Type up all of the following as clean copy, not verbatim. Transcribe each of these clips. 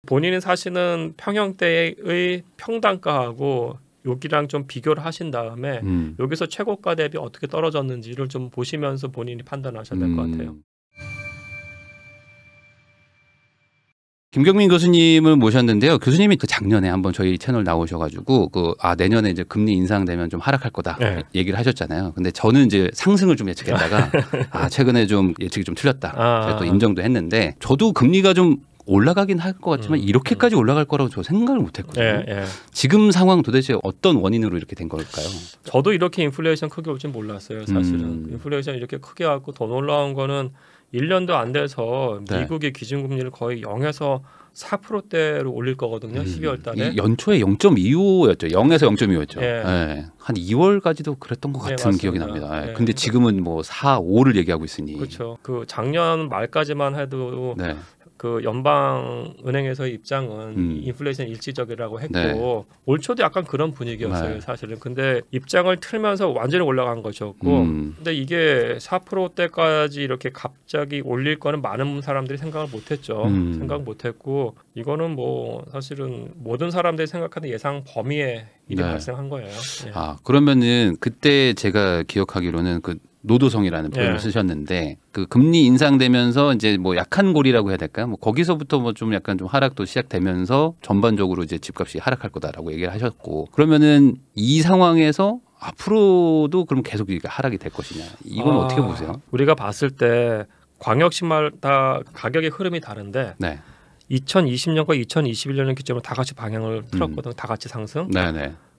본인이 사시는 평형대의 평당가하고 여기랑 좀 비교를 하신 다음에 여기서 최고가 대비 어떻게 떨어졌는지를 좀 보시면서 본인이 판단하셔야 될 것 같아요. 김경민 교수님을 모셨는데요. 교수님이 그 작년에 한번 저희 채널 나오셔가지고 내년에 이제 금리 인상되면 좀 하락할 거다 네. 얘기를 하셨잖아요. 근데 저는 이제 상승을 좀 예측했다가 최근에 좀 예측이 좀 틀렸다. 제가 또 인정도 했는데 저도 금리가 좀 올라가긴 할 것 같지만 이렇게까지 올라갈 거라고 저 생각을 못했거든요. 지금 상황 도대체 어떤 원인으로 이렇게 된 걸까요? 저도 이렇게 인플레이션 크게 올진 몰랐어요. 사실은 인플레이션 이렇게 크게 왔고 더 놀라운 거는 1년도 안 돼서 미국의 기준금리를 거의 0에서 4%대로 올릴 거거든요. 12월 달에. 연초에 0.25였죠. 0에서 0.25였죠. 한 2월까지도 그랬던 것 같은 기억이 납니다. 근데 지금은 뭐 4, 5를 얘기하고 있으니. 그렇죠. 그 작년 말까지만 해도 그 연방은행에서의 입장은 인플레이션 일시적이라고 했고 올 초도 약간 그런 분위기였어요. 사실은. 근데 입장을 틀면서 완전히 올라간 것이었고 근데 이게 4%대까지 이렇게 갑자기 올릴 거는 많은 사람들이 생각을 못했죠. 생각 못했고 이거는 뭐 사실은 모든 사람들이 생각하는 예상 범위에 일이 발생한 거예요. 그러면은 그때 제가 기억하기로는 그 노도성이라는 표현을 쓰셨는데 그 금리 인상되면서 이제 뭐 약한 고리라고 해야 될까요? 뭐 거기서부터 뭐 좀 약간 좀 하락도 시작되면서 전반적으로 이제 집값이 하락할 거다라고 얘기를 하셨고 그러면은 이 상황에서 앞으로도 그럼 계속 이게 하락이 될 것이냐? 이건 어떻게 보세요? 우리가 봤을 때 광역시마다 가격의 흐름이 다른데 2020년과 2021년을 기점으로 다 같이 방향을 틀었거든요. 다 같이 상승.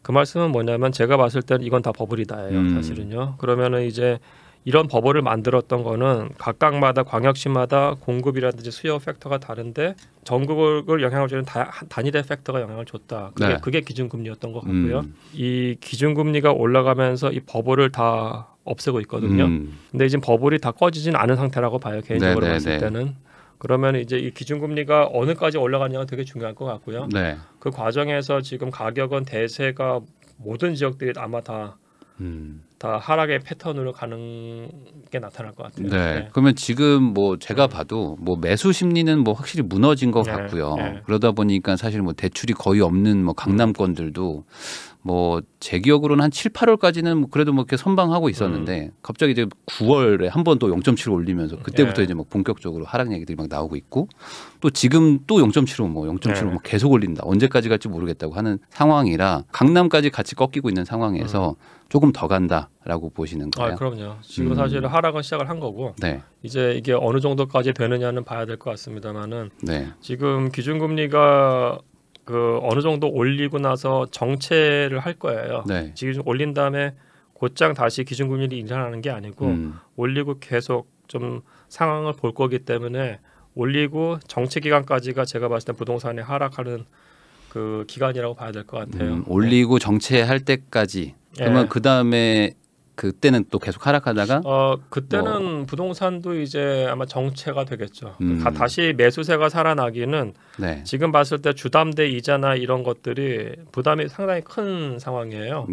그 말씀은 뭐냐면 제가 봤을 때는 이건 다 버블이다예요. 사실은요. 그러면은 이제 이런 버블을 만들었던 거는 각각마다 광역시마다 공급이라든지 수요 팩터가 다른데 전국을 영향을 주는 단일의 팩터가 영향을 줬다. 그게 기준금리였던 것 같고요. 이 기준금리가 올라가면서 이 버블을 다 없애고 있거든요. 근데 지금 버블이 다 꺼지진 않은 상태라고 봐요. 개인적으로 봤을 때는. 그러면 이제 이 기준금리가 어느까지 올라가냐가 되게 중요할 것 같고요. 그 과정에서 지금 가격은 대세가 모든 지역들이 아마 다 하락의 패턴으로 가는 게 나타날 것 같아요. 그러면 지금 뭐 제가 봐도 뭐 매수 심리는 뭐 확실히 무너진 것 같고요. 그러다 보니까 사실 뭐 대출이 거의 없는 뭐 강남권들도 뭐 제 기억으로는 한 7, 8월까지는 뭐 그래도 뭐 이렇게 선방하고 있었는데 갑자기 이제 9월에 한 번 또 0.7 올리면서 그때부터 이제 뭐 본격적으로 하락 얘기들이 막 나오고 있고 또 지금 또 0.75 뭐 0.75 뭐 계속 올린다. 언제까지 갈지 모르겠다고 하는 상황이라 강남까지 같이 꺾이고 있는 상황에서 조금 더 간다라고 보시는 거예요? 그럼요. 지금 사실 하락은 시작을 한 거고 이제 이게 어느 정도까지 되느냐는 봐야 될 것 같습니다만은 지금 기준금리가 그 어느 정도 올리고 나서 정체를 할 거예요. 지금 올린 다음에 곧장 다시 기준금리를 인상하는 게 아니고 올리고 계속 좀 상황을 볼 거기 때문에 올리고 정체 기간까지가 제가 봤을 때 부동산이 하락하는 그 기간이라고 봐야 될 것 같아요. 올리고 정체할 때까지. 그러면 그 다음에 그때는 또 계속 하락하다가 그때는 부동산도 이제 아마 정체가 되겠죠. 다시 매수세가 살아나기는 지금 봤을 때 주담대 이자나 이런 것들이 부담이 상당히 큰 상황이에요.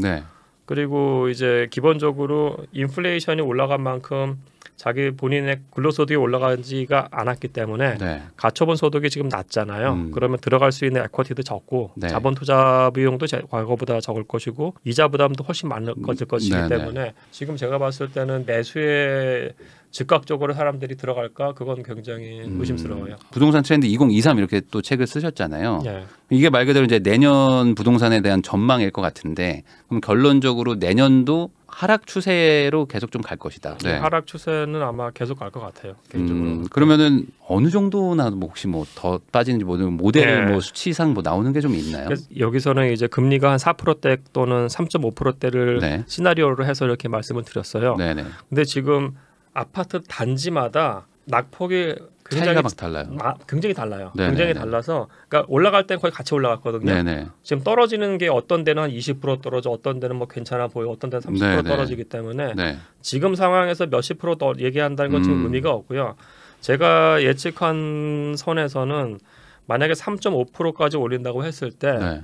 그리고 이제 기본적으로 인플레이션이 올라간 만큼 자기 본인의 근로소득이 올라가지가 않았기 때문에 가처분 소득이 지금 낮잖아요. 그러면 들어갈 수 있는 에쿼티도 적고 자본 투자 비용도 과거보다 적을 것이고 이자 부담도 훨씬 많아질 것이기 때문에 지금 제가 봤을 때는 매수에 즉각적으로 사람들이 들어갈까 그건 굉장히 의심스러워요. 부동산 트렌드 2023 이렇게 또 책을 쓰셨잖아요. 이게 말 그대로 이제 내년 부동산에 대한 전망일 것 같은데 그럼 결론적으로 내년도 하락 추세로 계속 좀 갈 것이다. 하락 추세는 아마 계속 갈 것 같아요. 개인적으로. 그러면은 어느 정도나 뭐 혹시 뭐 더 빠지는지 모델 뭐 수치상 뭐 나오는 게 좀 있나요? 여기서는 이제 금리가 한 4%대 또는 3.5%대를 시나리오로 해서 이렇게 말씀을 드렸어요. 근데 지금 아파트 단지마다 낙폭이 차이가 막 달라요. 굉장히 달라요. 굉장히 달라서 그러니까 올라갈 땐 거의 같이 올라갔거든요. 지금 떨어지는 게 어떤 데는 한 20% 떨어져, 어떤 데는 뭐 괜찮아 보여, 어떤 데는 30% 떨어지기 때문에 지금 상황에서 몇십 프로 더 얘기한다는 건 지금 의미가 없고요. 제가 예측한 선에서는 만약에 3.5%까지 올린다고 했을 때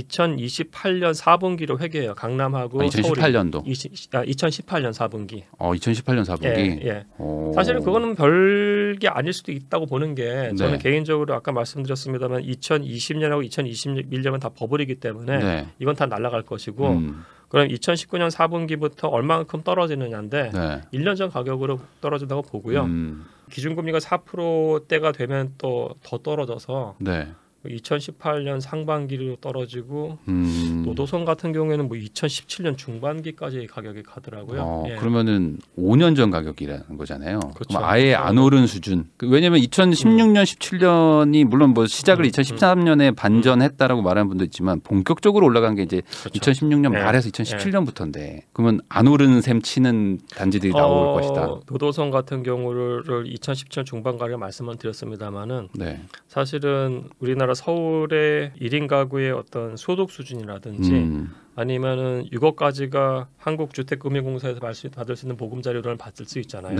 2028년 4분기로 회계해요. 강남하고 2018년도. 2018년 4분기. 2018년 4분기. 예. 사실은 그거는 별게 아닐 수도 있다고 보는 게 저는 개인적으로 아까 말씀드렸습니다만 2020년하고 2021년은 다 버블이기 때문에 이건 다 날아갈 것이고 그럼 2019년 4분기부터 얼마만큼 떨어지느냐인데 1년 전 가격으로 떨어진다고 보고요. 기준금리가 4%대가 되면 또 더 떨어져서 2018년 상반기로 떨어지고 노도선 같은 경우에는 뭐 2017년 중반기까지 가격이 가더라고요. 그러면은 5년 전 가격이라는 거잖아요. 그렇죠. 그럼 아예 안 오른 수준. 왜냐하면 2016년, 17년이 물론 뭐 시작을 2013년에 반전했다라고 말하는 분도 있지만 본격적으로 올라간 게 이제 2016년 말에서 2017년부터인데 그러면 안 오르는 셈 치는 단지들이 나올 것이다. 노도선 같은 경우를 2017년 중반가를 말씀을 드렸습니다만은 사실은 우리나라 서울의 1인 가구의 어떤 소득 수준이라든지 아니면은 6억까지가 한국주택금융공사에서 받을 수 있는 보금자리론을 받을 수 있잖아요.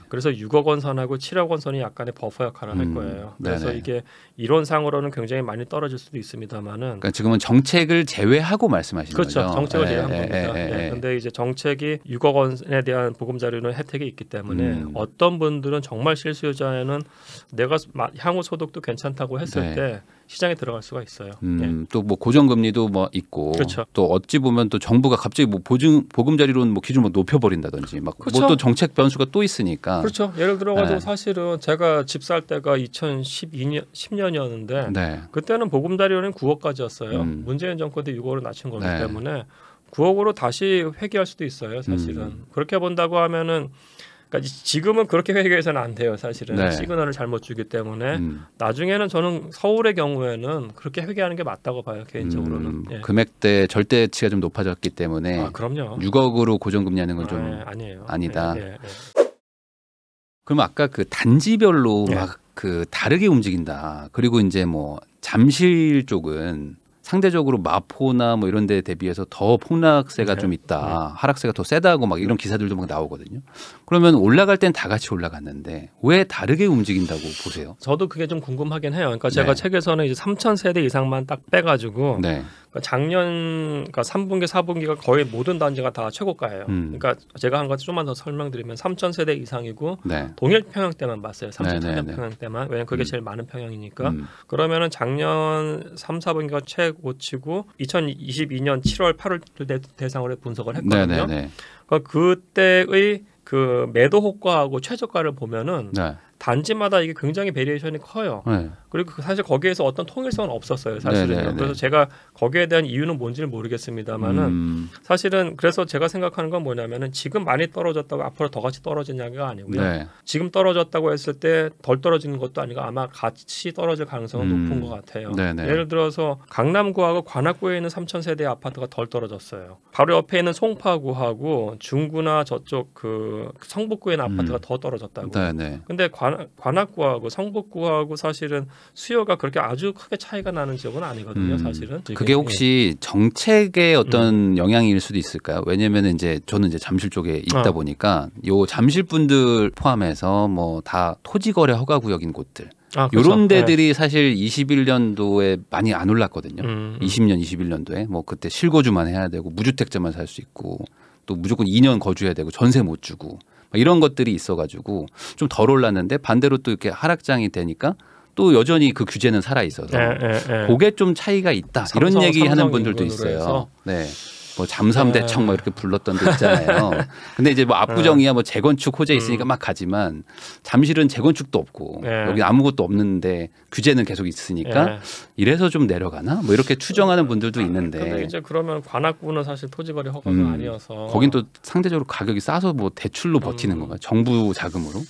그래서 6억 원 선하고 7억 원 선이 약간의 버퍼 역할을 할 거예요. 그래서 이게 이론상으로는 굉장히 많이 떨어질 수도 있습니다만은. 그러니까 지금은 정책을 제외하고 말씀하시는 거죠. 그렇죠. 정책을 제외한 겁니다. 그런데 이제 정책이 6억 원에 대한 보금자리론 혜택이 있기 때문에 어떤 분들은 정말 실수요자에는 내가 향후 소득도 괜찮다고 했을 때 시장에 들어갈 수가 있어요. 또 뭐 고정금리도 뭐 있고, 또 어찌 보면 또 정부가 갑자기 뭐 보금자리론 뭐 기준을 뭐 높여버린다든지 막 뭐 또 정책 변수가 또 있으니까. 그렇죠. 예를 들어가지고 사실은 제가 집 살 때가 2012년 10년이었는데 그때는 보금자리론은 9억까지였어요. 문재인 정권 때 6억으로 낮춘 거기 때문에 9억으로 다시 회귀할 수도 있어요. 사실은 그렇게 본다고 하면은. 그러니까 지금은 그렇게 회계해서는 안 돼요. 사실은 시그널을 잘못 주기 때문에 나중에는 저는 서울의 경우에는 그렇게 회계하는 게 맞다고 봐요. 개인적으로는. 금액대 절대치가 좀 높아졌기 때문에 그럼요. 6억으로 고정금리하는 건 좀 아니에요. 아니다. 그럼 아까 그 단지별로 막 그 다르게 움직인다. 그리고 이제 뭐 잠실 쪽은 상대적으로 마포나 뭐 이런 데 대비해서 더 폭락세가 좀 있다. 하락세가 더 세다고 막 이런 기사들도 막 나오거든요. 그러면 올라갈 땐 다 같이 올라갔는데 왜 다르게 움직인다고 보세요? 저도 그게 좀 궁금하긴 해요. 그러니까 제가 책에서는 이제 3,000세대 이상만 딱 빼가지고 그러니까 작년 그러니까 3분기, 4분기가 거의 모든 단지가 다 최고가예요. 그러니까 제가 한 가지 좀만 더 설명드리면 3,000세대 이상이고 동일 평형 때만 봤어요. 3,000평형 때만. 왜냐면 그게 제일 많은 평형이니까. 그러면은 작년 3, 4분기가 최고치고 2022년 7월, 8월 대상으로 분석을 했거든요. 그러니까 그때의 그 매도 호가하고 최저가를 보면은 단지마다 이게 굉장히 베리에이션이 커요. 그리고 사실 거기에서 어떤 통일성은 없었어요. 사실은. 그래서 제가 거기에 대한 이유는 뭔지는 모르겠습니다만은 사실은 그래서 제가 생각하는 건 뭐냐면은 지금 많이 떨어졌다고 앞으로 더 같이 떨어지냐가 아니고요. 지금 떨어졌다고 했을 때 덜 떨어지는 것도 아니고 아마 같이 떨어질 가능성은 높은 것 같아요. 예를 들어서 강남구하고 관악구에 있는 3,000세대 아파트가 덜 떨어졌어요. 바로 옆에 있는 송파구하고 중구나 저쪽 그 성북구에 있는 아파트가 더 떨어졌다고. 근데 관악구하고 성북구하고 사실은 수요가 그렇게 아주 크게 차이가 나는 지역은 아니거든요. 사실은. 그게 혹시 정책의 어떤 영향일 수도 있을까요? 왜냐하면 이제 저는 이제 잠실 쪽에 있다 보니까 요 잠실 분들 포함해서 뭐 다 토지 거래 허가 구역인 곳들. 이런 데들이 사실 21년도에 많이 안 올랐거든요. 20년, 21년도에 뭐 그때 실거주만 해야 되고 무주택자만 살 수 있고 또 무조건 2년 거주해야 되고 전세 못 주고 이런 것들이 있어가지고 좀 덜 올랐는데 반대로 또 이렇게 하락장이 되니까 또 여전히 그 규제는 살아 있어서 그게 좀 차이가 있다 이런 얘기하는 분들도 있어요. 뭐 잠삼대청 뭐 이렇게 불렀던 데 있잖아요. 근데 이제 뭐 압구정이야 뭐 재건축 호재 있으니까 막 가지만 잠실은 재건축도 없고 여기 아무것도 없는데 규제는 계속 있으니까 이래서 좀 내려가나 뭐 이렇게 추정하는 분들도 있는데. 근데 이제 그러면 관악구는 사실 토지거래 허가가 아니어서. 거긴 또 상대적으로 가격이 싸서 뭐 대출로 버티는 건가요? 정부 자금으로?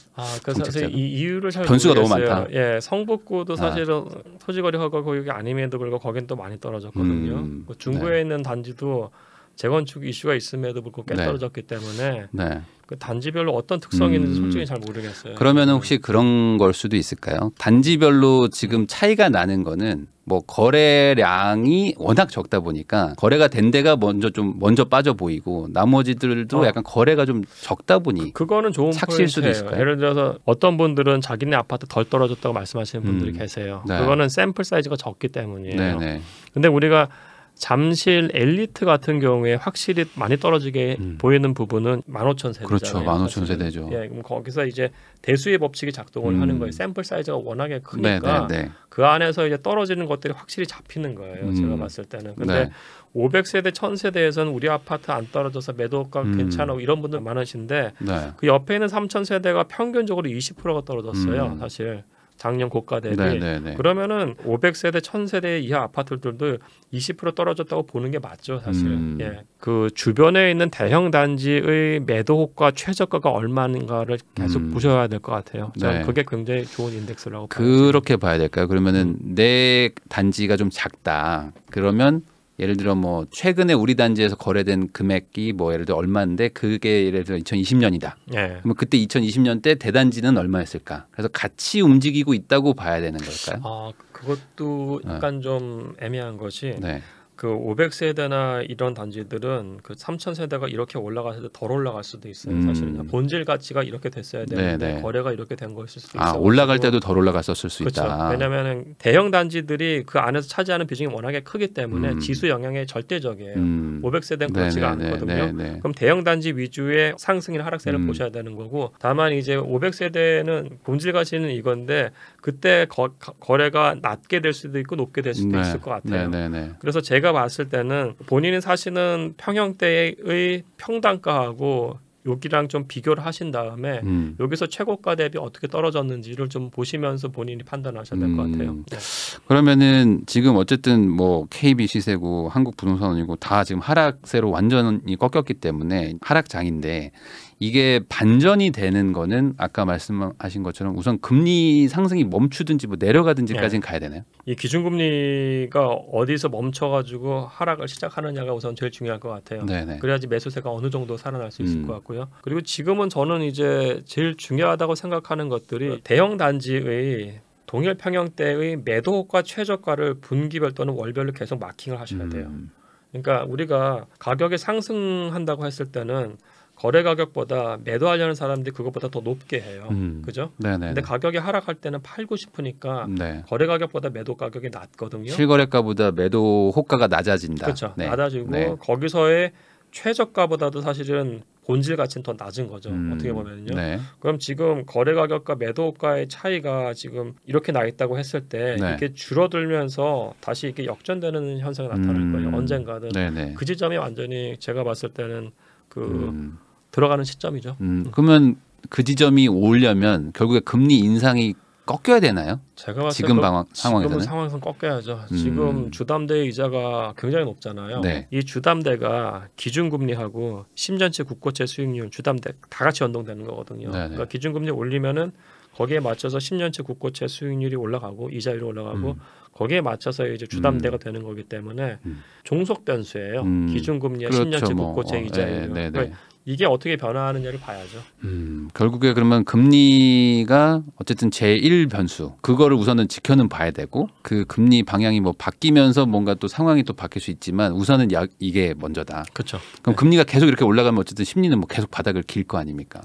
그래서 사실 이 이유를 잘 변수가 모르겠어요. 너무 많다. 성북구도 사실은 토지거래 허가 구역이 아님에도 불구하고 거긴 또 많이 떨어졌거든요. 뭐 중구에 있는 단지도 재건축 이슈가 있음에도 불구하고 꽤 떨어졌기 때문에 그 단지별로 어떤 특성이 있는지 솔직히 잘 모르겠어요. 그러면 혹시 그런 걸 수도 있을까요? 단지별로 지금 차이가 나는 거는 뭐 거래량이 워낙 적다 보니까 거래가 된 데가 먼저 빠져 보이고 나머지들도 약간 거래가 좀 적다 보니 그거는 좋은 착실 수도 있을까요? 예를 들어서 어떤 분들은 자기네 아파트 덜 떨어졌다고 말씀하시는 분들이 계세요. 그거는 샘플 사이즈가 적기 때문이에요. 근데 우리가 잠실 엘리트 같은 경우에 확실히 많이 떨어지게 보이는 부분은 15,000세대잖아요. 그렇죠. 15,000세대죠. 예, 그럼 거기서 이제 대수의 법칙이 작동을 하는 거예요. 샘플 사이즈가 워낙에 크니까 그 안에서 이제 떨어지는 것들이 확실히 잡히는 거예요. 제가 봤을 때는. 근데 500세대, 1000세대에서는 우리 아파트 안 떨어져서 매도가 괜찮고 이런 분들 많으신데 그 옆에 있는 3000세대가 평균적으로 20%가 떨어졌어요. 사실. 작년 고가 대비. 그러면은 500세대, 1000세대 이하 아파트들도 20% 떨어졌다고 보는 게 맞죠, 사실. 예. 그 주변에 있는 대형 단지의 매도 호가, 최저가가 얼마인가를 계속 보셔야 될 것 같아요. 저는 그게 굉장히 좋은 인덱스라고 봐요. 그렇게 봐야 될까요? 그러면은 내 단지가 좀 작다. 그러면 예를 들어 뭐 최근에 우리 단지에서 거래된 금액이 뭐 예를 들어 얼마인데 그게 예를 들어 2020년이다. 그러면 그때 2020년 때 대단지는 얼마였을까? 그래서 같이 움직이고 있다고 봐야 되는 걸까요? 아, 그것도 약간 좀 애매한 것이 그 500세대나 이런 단지들은 그 3000세대가 이렇게 올라갔을 때 덜 올라갈 수도 있어요. 사실은 본질 가치가 이렇게 됐어야 되는데 거래가 이렇게 된 것일 수도 있어요. 올라갈 때도 덜 올라갔었을 수 그렇죠. 있다. 왜냐하면 대형 단지들이 그 안에서 차지하는 비중이 워낙에 크기 때문에 지수 영향이 절대적이에요. 500세대는 그렇지가 않거든요. 그럼 대형 단지 위주의 상승이나 하락세를 보셔야 되는 거고, 다만 이제 500세대는 본질 가치는 이건데 그때 거래가 낮게 될 수도 있고 높게 될 수도 있을 것 같아요. 그래서 제가 봤을 때는 본인이 사시는 평형대의 평당가하고 여기랑 좀 비교를 하신 다음에 여기서 최고가 대비 어떻게 떨어졌는지를 좀 보시면서 본인이 판단하셔야 될 것 같아요. 그러면은 지금 어쨌든 뭐 KB 시세고 한국부동산원이고 다 지금 하락세로 완전히 꺾였기 때문에 하락장인데, 이게 반전이 되는 거는 아까 말씀하신 것처럼 우선 금리 상승이 멈추든지 뭐 내려가든지까지는 가야 되나요? 이 기준금리가 어디서 멈춰가지고 하락을 시작하느냐가 우선 제일 중요할 것 같아요. 그래야지 매수세가 어느 정도 살아날 수 있을 것 같고요. 그리고 지금은 저는 이제 제일 중요하다고 생각하는 것들이 대형 단지의 동일 평형대의 매도가 최저가를 분기별 또는 월별로 계속 마킹을 하셔야 돼요. 그러니까 우리가 가격이 상승한다고 했을 때는 거래 가격보다 매도하려는 사람들이 그것보다 더 높게 해요. 그죠? 근데 가격이 하락할 때는 팔고 싶으니까 거래 가격보다 매도 가격이 낮거든요. 실거래가보다 매도 호가가 낮아진다. 그렇죠. 낮아지고 거기서의 최저가보다도 사실은 본질 가치는 더 낮은 거죠. 어떻게 보면요. 그럼 지금 거래 가격과 매도 호가의 차이가 지금 이렇게 나 있다고 했을 때 이게 줄어들면서 다시 이렇게 역전되는 현상이 나타날 거예요. 언젠가는. 그 지점이 완전히 제가 봤을 때는 들어가는 시점이죠. 그러면 그 지점이 오려면 결국에 금리 인상이 꺾여야 되나요? 제가 봤을 지금 상황에서는 상황에선 꺾여야죠. 지금 주담대 이자가 굉장히 높잖아요. 이 주담대가 기준금리하고 10년치 국고채 수익률, 주담대 다 같이 연동되는 거거든요. 그러니까 기준금리 올리면은 거기에 맞춰서 10년치 국고채 수익률이 올라가고 이자율이 올라가고 거기에 맞춰서 이제 주담대가 되는 거기 때문에 종속 변수예요. 기준금리와 10년치 국고채 이자율. 이게 어떻게 변화하느냐를 봐야죠. 결국에 그러면 금리가 어쨌든 제1 변수, 그거를 우선은 지켜는 봐야 되고, 그 금리 방향이 뭐 바뀌면서 뭔가 또 상황이 또 바뀔 수 있지만 우선은 이게 먼저다. 그렇죠. 그럼 금리가 계속 이렇게 올라가면 어쨌든 심리는 뭐 계속 바닥을 길 거 아닙니까?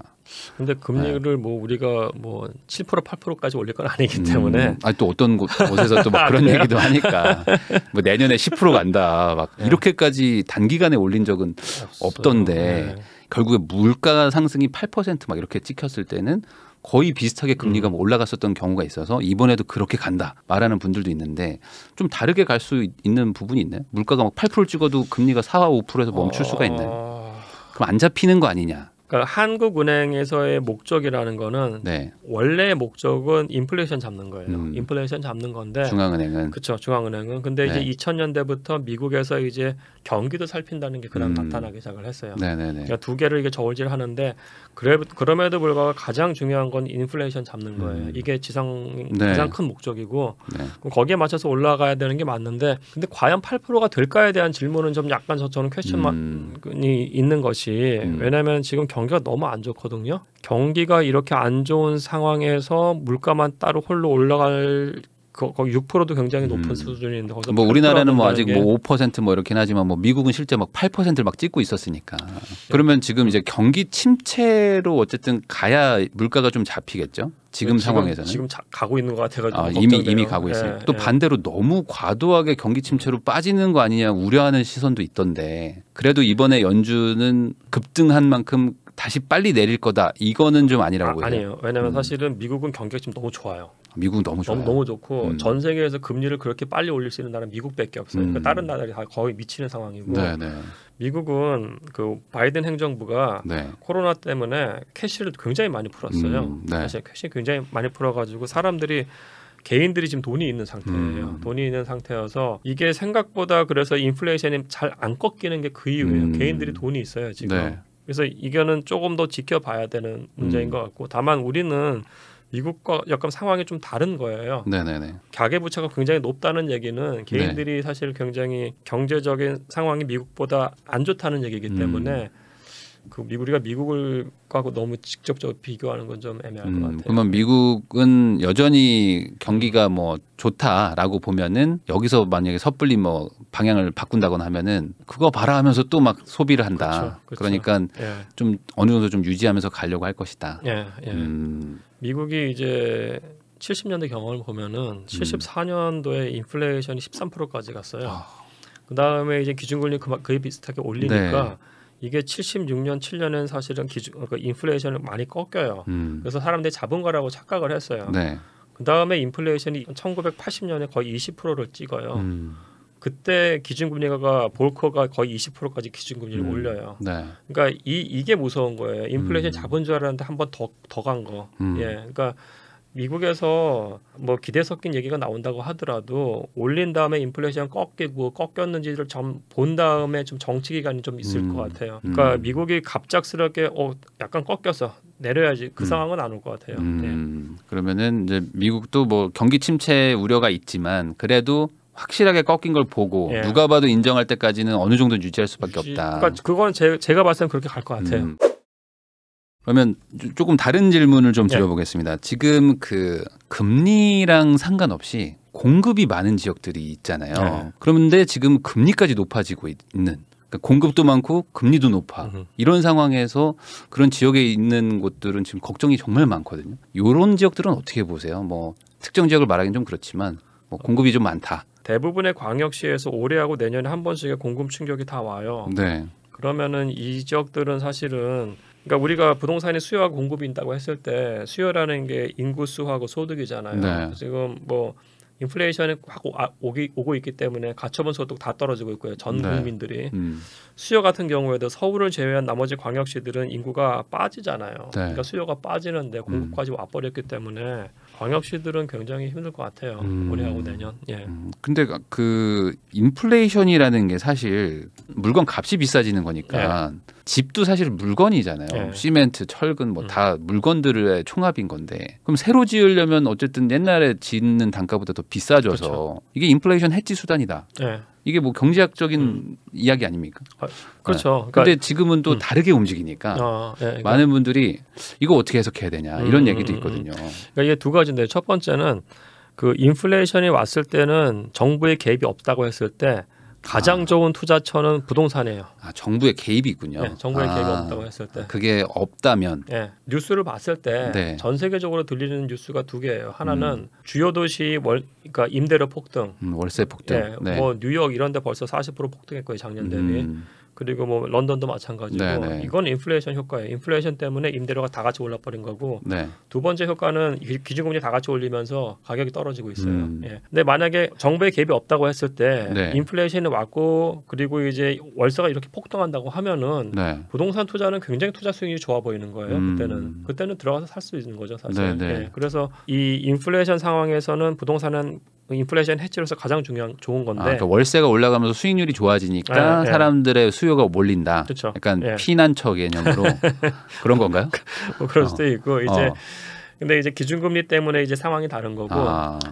근데 금리를 뭐 우리가 뭐 7% 8%까지 올릴 건 아니기 때문에 또 어떤 곳에서 또 막 그런 얘기도 하니까 뭐 내년에 10% 간다 막 이렇게까지 단기간에 올린 적은 없던데 결국에 물가 상승이 8% 막 이렇게 찍혔을 때는 거의 비슷하게 금리가 올라갔었던 경우가 있어서 이번에도 그렇게 간다 말하는 분들도 있는데 좀 다르게 갈 수 있는 부분이 있나요? 물가가 막 8% 찍어도 금리가 4, 5%에서 멈출 수가 있나요? 그럼 안 잡히는 거 아니냐? 그러니까 한국은행에서의 목적이라는 거는 원래 목적은 인플레이션 잡는 거예요. 인플레이션 잡는 건데 중앙은행은 그렇죠. 중앙은행은 근데 이제 2000년대부터 미국에서 이제 경기도 살핀다는 게 그다음 나타나기 시작을 했어요. 그러니까 두 개를 이게 저울질하는데 그럼에도 불구하고 가장 중요한 건 인플레이션 잡는 거예요. 이게 가장 큰 목적이고 그럼 거기에 맞춰서 올라가야 되는 게 맞는데 근데 과연 8%가 될까에 대한 질문은 좀 약간 저는 퀘스천이 있는 것이 왜냐하면 지금 경기가 너무 안 좋거든요. 경기가 이렇게 안 좋은 상황에서 물가만 따로 홀로 올라갈 거의 6%도 굉장히 높은 수준인데 거기서 뭐 우리나라는 뭐 아직 뭐 5% 뭐 이렇긴 하지만 뭐 미국은 실제 막 8%를 막 찍고 있었으니까. 그러면 지금 이제 경기 침체로 어쨌든 가야 물가가 좀 잡히겠죠. 지금 상황에서는 지금 가고 있는 것 같아가지고 이미 가고 있어요. 또 반대로 너무 과도하게 경기 침체로 빠지는 거 아니냐 우려하는 시선도 있던데 그래도 이번에 연준은 급등한 만큼 다시 빨리 내릴 거다. 이거는 좀 아니라고 보여요. 아니에요. 왜냐하면 사실은 미국은 경기가 지금 너무 좋아요. 미국은 너무 좋아요. 너무 좋고 전 세계에서 금리를 그렇게 빨리 올릴 수 있는 나라는 미국밖에 없어요. 그러니까 다른 나라들이 다 거의 미치는 상황이고 미국은 그 바이든 행정부가 코로나 때문에 캐시를 굉장히 많이 풀었어요. 사실 캐시 굉장히 많이 풀어가지고 사람들이 개인들이 지금 돈이 있는 상태예요. 돈이 있는 상태여서 이게 생각보다 그래서 인플레이션이 잘 안 꺾이는 게 그 이유예요. 개인들이 돈이 있어요 지금. 그래서 이거는 조금 더 지켜봐야 되는 문제인 것 같고 다만 우리는 미국과 약간 상황이 좀 다른 거예요. 가계부채가 굉장히 높다는 얘기는 개인들이 사실 굉장히 경제적인 상황이 미국보다 안 좋다는 얘기이기 때문에 그 우리가 미국을 하고 너무 직접적으로 비교하는 건 좀 애매할 것 같아요. 그러면 미국은 여전히 경기가 뭐 좋다라고 보면은 여기서 만약에 섣불리 뭐 방향을 바꾼다거나 하면은 그거 봐라 하면서 또 막 소비를 한다. 그렇죠. 그러니까 좀 어느 정도 좀 유지하면서 가려고 할 것이다. 미국이 이제 70년대 경험을 보면은 74년도에 인플레이션이 13%까지 갔어요. 그 다음에 이제 기준금리 그에 비슷하게 올리니까 이게 76년, 7년엔 사실은 그러니까 인플레이션을 많이 꺾여요. 그래서 사람들이 잡은 거라고 착각을 했어요. 그 다음에 인플레이션이 1980년에 거의 20%를 찍어요. 그때 기준금리가 볼커가 거의 20%까지 기준금리를 올려요. 그러니까 이게 무서운 거예요. 인플레이션 잡은 줄 알았는데 한 번 더 간 거. 그러니까 미국에서 뭐 기대 섞인 얘기가 나온다고 하더라도 올린 다음에 인플레이션 꺾였는지를 좀 본 다음에 좀 정치 기간이 좀 있을 것 같아요. 그러니까 미국이 갑작스럽게 약간 꺾였어 내려야지 그 상황은 안 올 것 같아요. 그러면은 이제 미국도 뭐 경기 침체 우려가 있지만 그래도 확실하게 꺾인 걸 보고 누가 봐도 인정할 때까지는 어느 정도 유지할 수밖에 없다. 그러니까 그건 제가 봤을 땐 그렇게 갈 것 같아요. 그러면 조금 다른 질문을 좀 드려보겠습니다. 지금 그 금리랑 상관없이 공급이 많은 지역들이 있잖아요. 그런데 지금 금리까지 높아지고 있는 그러니까 공급도 많고 금리도 높아. 이런 상황에서 그런 지역에 있는 곳들은 지금 걱정이 정말 많거든요. 이런 지역들은 어떻게 보세요? 뭐 특정 지역을 말하기는 좀 그렇지만 뭐 공급이 좀 많다. 대부분의 광역시에서 올해하고 내년에 한 번씩의 공급 충격이 다 와요. 그러면은 이 지역들은 사실은 그러니까 우리가 부동산의 수요와 공급이 있다고 했을 때 수요라는 게 인구 수하고 소득이잖아요. 지금 뭐 인플레이션이 확 오고 있기 때문에 가처분 소득 다 떨어지고 있고요. 전 국민들이. 수요 같은 경우에도 서울을 제외한 나머지 광역시들은 인구가 빠지잖아요. 그러니까 수요가 빠지는데 공급까지 와버렸기 때문에 광역시들은 굉장히 힘들 것 같아요. 올해하고 내년. 근데 그 인플레이션이라는 게 사실 물건 값이 비싸지는 거니까 집도 사실 물건이잖아요. 시멘트, 철근 뭐 다 물건들의 총합인 건데 그럼 새로 지으려면 어쨌든 옛날에 짓는 단가보다 더 비싸져서 이게 인플레이션 해지 수단이다. 이게 뭐 경제학적인 이야기 아닙니까? 그렇죠. 근데 지금은 또 다르게 움직이니까 많은 분들이 이거 어떻게 해석해야 되냐 이런 얘기도 있거든요. 그러니까 이게 두 가지인데 첫 번째는 그 인플레이션이 왔을 때는 정부의 개입이 없다고 했을 때 가장 좋은 투자처는 부동산이에요. 정부의 개입이 있군요. 정부의 개입이 없다고 했을 때. 그게 없다면. 뉴스를 봤을 때 전 세계적으로 들리는 뉴스가 두 개예요. 하나는 주요 도시 그러니까 임대료 폭등, 월세 폭등. 뭐 뉴욕 이런 데 벌써 40% 폭등했고요 작년 대비. 그리고 뭐 런던도 마찬가지고 이건 인플레이션 효과예요. 인플레이션 때문에 임대료가 다 같이 올라버린 거고 두 번째 효과는 기준금리 다 같이 올리면서 가격이 떨어지고 있어요. 근데 만약에 정부의 개입이 없다고 했을 때 인플레이션이 왔고 그리고 이제 월세가 이렇게 폭등한다고 하면은 부동산 투자는 굉장히 투자 수익이 좋아 보이는 거예요. 그때는 들어가서 살 수 있는 거죠 사실. 그래서 이 인플레이션 상황에서는 부동산은 인플레이션 해지로서 가장 좋은 건데 그러니까 월세가 올라가면서 수익률이 좋아지니까 사람들의 수요가 몰린다. 약간 피난처 개념으로 그런 건가요? 뭐 그럴 수도 있고 이제 근데 이제 기준금리 때문에 이제 상황이 다른 거고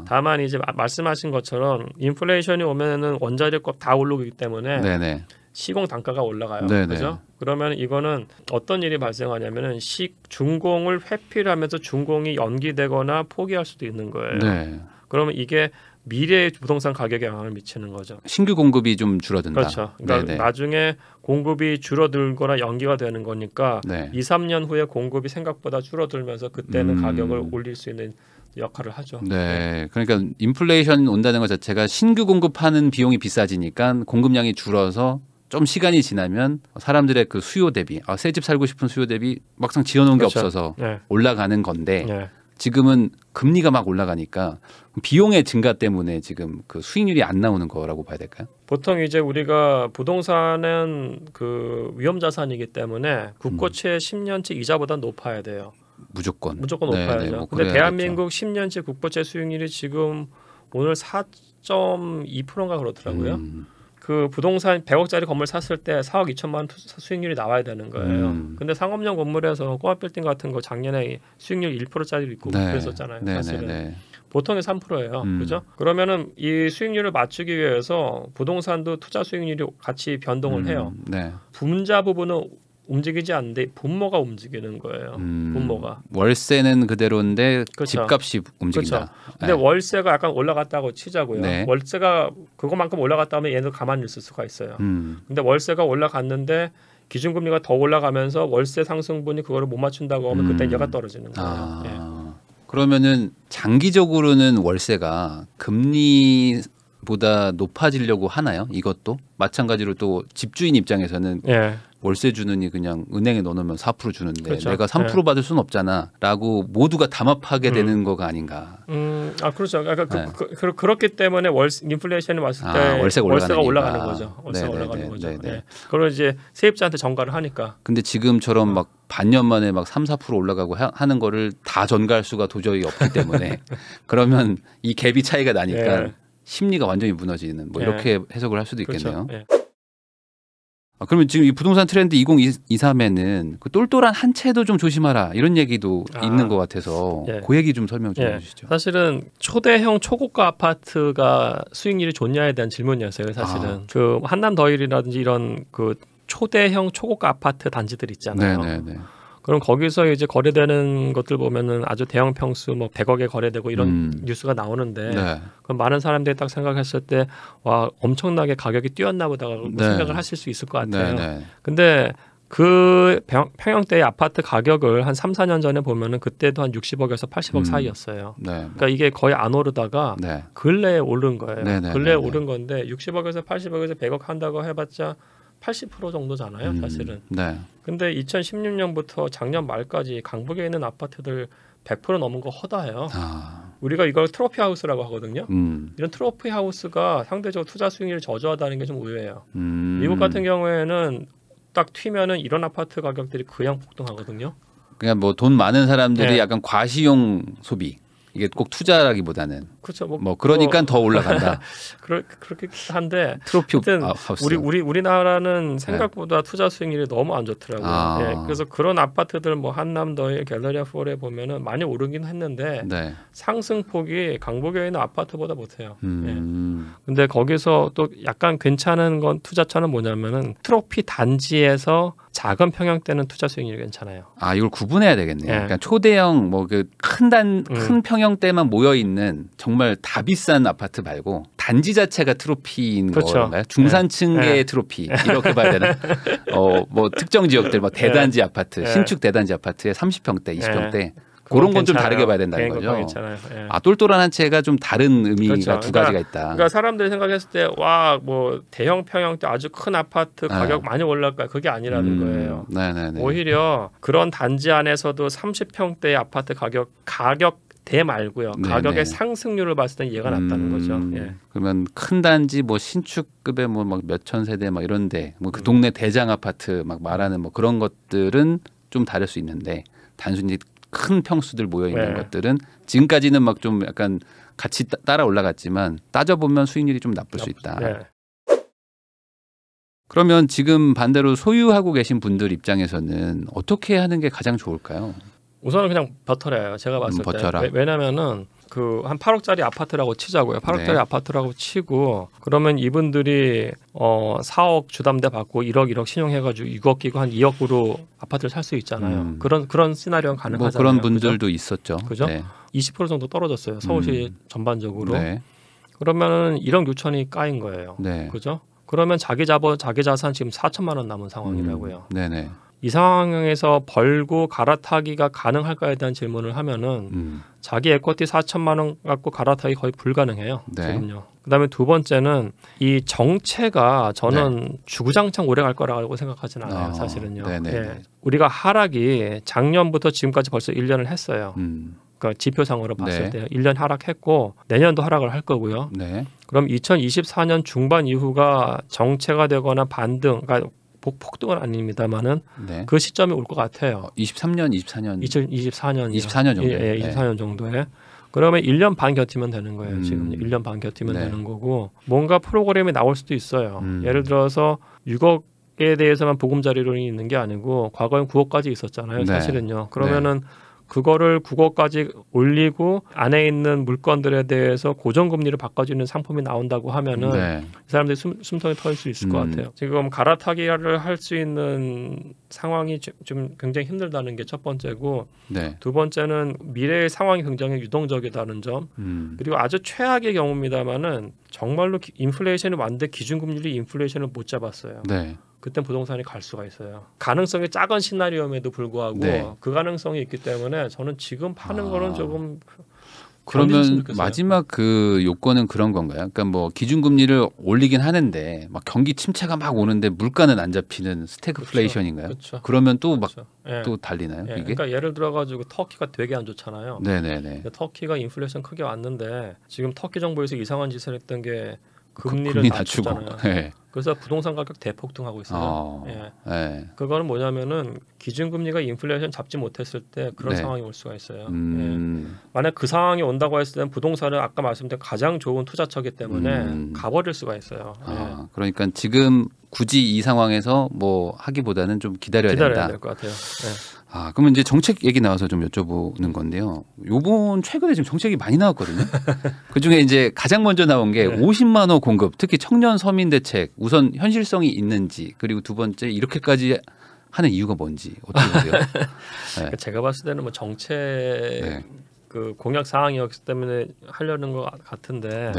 다만 이제 말씀하신 것처럼 인플레이션이 오면은 원자력값 다 오르기 때문에 시공 단가가 올라가요. 그죠? 그러면 이거는 어떤 일이 발생하냐면은 준공을 회피를 하면서 준공이 연기되거나 포기할 수도 있는 거예요. 그러면 이게 미래의 부동산 가격에 영향을 미치는 거죠. 신규 공급이 좀 줄어든다. 그렇죠. 그러니까 나중에 공급이 줄어들거나 연기가 되는 거니까 2, 3년 후에 공급이 생각보다 줄어들면서 그때는 가격을 올릴 수 있는 역할을 하죠. 네, 그러니까 인플레이션 온다는 것 자체가 신규 공급하는 비용이 비싸지니까 공급량이 줄어서 좀 시간이 지나면 사람들의 그 수요 대비, 새 집 살고 싶은 수요 대비 막상 지어놓은 게 없어서 올라가는 건데 지금은 금리가 막 올라가니까 비용의 증가 때문에 지금 그 수익률이 안 나오는 거라고 봐야 될까요? 보통 이제 우리가 부동산은 그 위험 자산이기 때문에 국고채 10년치 이자보다 높아야 돼요. 무조건 높아야죠. 뭐 근데 대한민국 10년치 국고채 수익률이 지금 오늘 4.2%인가 그렇더라고요. 그 부동산 100억짜리 건물 샀을 때 4억 2천만 원 수익률이 나와야 되는 거예요. 근데 상업용 건물에서 꼬마 빌딩 같은 거 작년에 수익률 1%짜리 있고 그랬었잖아요. 사실은 보통이 3%예요. 그죠? 그러면은 이 수익률을 맞추기 위해서 부동산도 투자 수익률이 같이 변동을 해요. 분자 부분은 움직이지 않는데 분모가 움직이는 거예요. 분모가. 월세는 그대로인데 집값이 움직인다. 그렇죠. 근데 월세가 약간 올라갔다고 치자고요. 월세가 그거만큼 올라갔다면 얘도 가만히 있을 수가 있어요. 근데 월세가 올라갔는데 기준금리가 더 올라가면서 월세 상승분이 그거를 못 맞춘다고 하면 그때 얘가 떨어지는 거예요. 그러면은 장기적으로는 월세가 금리보다 높아지려고 하나요? 이것도 마찬가지로 또 집주인 입장에서는 월세 주느니 그냥 은행에 넣어놓으면 4% 주는데 내가 3% 받을 수는 없잖아라고 모두가 담합하게 되는 거가 아닌가. 그렇죠. 그러니까 그렇기 때문에 인플레이션이 왔을 때 월세가 올라가는 거죠. 월세가 올라가는 거죠. 그걸 이제 세입자한테 전가를 하니까. 근데 지금처럼 막 반년 만에 막 3, 4% 올라가고 하는 거를 다 전가할 수가 도저히 없기 때문에 그러면 이 갭이 차이가 나니까 심리가 완전히 무너지는 뭐 이렇게 해석을 할 수도 있겠네요. 그러면 지금 이 부동산 트렌드 2023에는 그 똘똘한 한 채도 좀 조심하라 이런 얘기도 있는 것 같아서 그 얘기 좀 설명 좀 해주시죠. 사실은 초대형 초고가 아파트가 수익률이 좋냐에 대한 질문이었어요. 사실은 그 한남더일이라든지 이런 그 초대형 초고가 아파트 단지들 있잖아요. 그럼 거기서 이제 거래되는 것들 보면은 아주 대형 평수 뭐 100억에 거래되고 이런 뉴스가 나오는데 그럼 많은 사람들이 딱 생각했을 때 와 엄청나게 가격이 뛰었나 보다고 생각을 하실 수 있을 것 같아요. 근데 그 평형대의 아파트 가격을 한 3, 4년 전에 보면은 그때도 한 60억에서 80억 사이였어요. 그러니까 이게 거의 안 오르다가 근래에 오른 거예요. 근래에 오른 건데 60억에서 80억에서 100억 한다고 해봤자 80% 정도잖아요, 사실은. 근데 2016년부터 작년 말까지 강북에 있는 아파트들 100% 넘은 거 허다해요. 우리가 이걸 트로피 하우스라고 하거든요. 이런 트로피 하우스가 상대적으로 투자 수익률이 저조하다는 게 좀 의외예요. 미국 같은 경우에는 딱 튀면은 이런 아파트 가격들이 그냥 폭등하거든요. 그냥 뭐 돈 많은 사람들이 약간 과시용 소비. 이게 꼭 투자라기보다는 그렇죠. 뭐 그러니까 더 올라간다. 그렇긴 한데 트로피 하우스. 우리나라는 생각보다 투자 수익률이 너무 안 좋더라고요. 그래서 그런 아파트들 뭐 한남더일, 갤러리아 폴에 보면은 많이 오르긴 했는데 상승폭이 강북에 있는 아파트보다 못해요. 근데 거기서 또 약간 괜찮은 건 투자처는 뭐냐면은 트로피 단지에서 작은 평형대는 투자 수익률이 괜찮아요. 이걸 구분해야 되겠네요. 그러니까 초대형 뭐 그 큰 평형대만 모여 있는 정말 다 비싼 아파트 말고 단지 자체가 트로피인 거인가요? 중산층계의 트로피 이렇게 봐야 되나? 뭐 특정 지역들 뭐 대단지 아파트, 신축 대단지 아파트에 30평대, 20평대 그런 건 좀 다르게 봐야 된다는 거죠. 똘똘한 한 채가 좀 다른 의미가 두 가지가 있다. 그러니까 사람들이 생각했을 때 와 뭐 대형 평형대 아주 큰 아파트 가격 많이 올랐까 그게 아니라는 거예요. 오히려 그런 단지 안에서도 30평대 아파트 가격대 말고요. 가격의 상승률을 봤을 때 얘가 낫다는 거죠. 그러면 큰 단지 뭐 신축급의 뭐 막 몇천 세대 막 이런데 뭐 그 동네 대장 아파트 막 말하는 뭐 그런 것들은 좀 다를 수 있는데 단순히 큰 평수들 모여 있는 것들은 지금까지는 막 좀 약간 같이 따라 올라갔지만 따져보면 수익률이 좀 나쁠 수 있다. 그러면 지금 반대로 소유하고 계신 분들 입장에서는 어떻게 하는 게 가장 좋을까요? 우선은 그냥 버텨라요. 제가 봤을 때. 왜냐면은 그 한 8억짜리 아파트라고 치자고요. 8억짜리 네. 아파트라고 치고 그러면 이분들이 4억 주담대 받고 1억 신용해가지고 6억 끼고 한 2억으로 아파트를 살 수 있잖아요. 그런 시나리오는 가능하잖아요. 뭐 그런 분들도 그죠? 있었죠. 그죠? 네. 20% 정도 떨어졌어요. 서울시 전반적으로. 네. 그러면은 1억 6천이 까인 거예요. 네. 그죠? 그러면 자기 자산 지금 4천만 원 남은 상황이라고요. 네네. 이 상황에서 벌고 갈아타기가 가능할까에 대한 질문을 하면은 자기 에쿼티 4천만 원 갖고 갈아타기 거의 불가능해요. 네. 지금요. 그다음에 두 번째는 이 정체가 저는 주구장창 오래 갈 거라고 생각하진 않아요. 사실은요. 예. 우리가 하락이 작년부터 지금까지 벌써 1년을 했어요. 그러니까 지표상으로 봤을 때 1년 하락했고 내년도 하락을 할 거고요. 네. 그럼 2024년 중반 이후가 정체가 되거나 반등, 그러니까 폭등은 아닙니다만은 그 시점이 올 것 같아요. 23년, 24년. 24년 정도. 예, 24년 정도에. 그러면 1년 반 견디면 되는 거예요. 지금 1년 반 견디면 되는 거고 뭔가 프로그램이 나올 수도 있어요. 예를 들어서 6억에 대해서만 보금자리론이 있는 게 아니고 과거엔 9억까지 있었잖아요. 사실은요. 그러면은 그거를 9억까지 올리고 안에 있는 물건들에 대해서 고정금리를 바꿔주는 상품이 나온다고 하면은 이 사람들이 숨통이 터질 수 있을 것 같아요. 지금 갈아타기를 할 수 있는 상황이 좀 굉장히 힘들다는 게 첫 번째고 두 번째는 미래의 상황이 굉장히 유동적이다는 점 그리고 아주 최악의 경우입니다만은 정말로 인플레이션이 왔는데 기준금리를 인플레이션을 못 잡았어요. 그때 부동산이 갈 수가 있어요. 가능성이 작은 시나리오임에도 불구하고 그 가능성이 있기 때문에 저는 지금 파는 거는 조금 그러면 마지막 그 요건은 그런 건가요? 그러니까 뭐 기준금리를 올리긴 하는데 막 경기 침체가 막 오는데 물가는 안 잡히는 스태그플레이션인가요? 그렇죠. 그러면 또 막 또 달리나요? 이게? 그러니까 예를 들어가지고 터키가 되게 안 좋잖아요. 네네네. 터키가 인플레이션 크게 왔는데 지금 터키 정부에서 이상한 짓을 했던 게 금리를 금리 낮추고. 그래서 부동산 가격 대폭등하고 있어요. 그거는 뭐냐면은 기준금리가 인플레이션 잡지 못했을 때 그런 상황이 올 수가 있어요. 만약 그 상황이 온다고 했을 때는 부동산은 아까 말씀드린 가장 좋은 투자처이기 때문에 가버릴 수가 있어요. 그러니까 지금 굳이 이 상황에서 뭐 하기보다는 좀 기다려야 된다. 될 것 같아요. 그러면 이제 정책 얘기 나와서 좀 여쭤보는 건데요. 요번 최근에 지금 정책이 많이 나왔거든요. 그중에 이제 가장 먼저 나온 게 50만 원 공급, 특히 청년 서민 대책 우선 현실성이 있는지 그리고 두 번째 이렇게까지 하는 이유가 뭔지 어떻게 보세요? 그러니까 제가 봤을 때는 뭐 정책 그 공약 사항이었기 때문에 하려는 것 같은데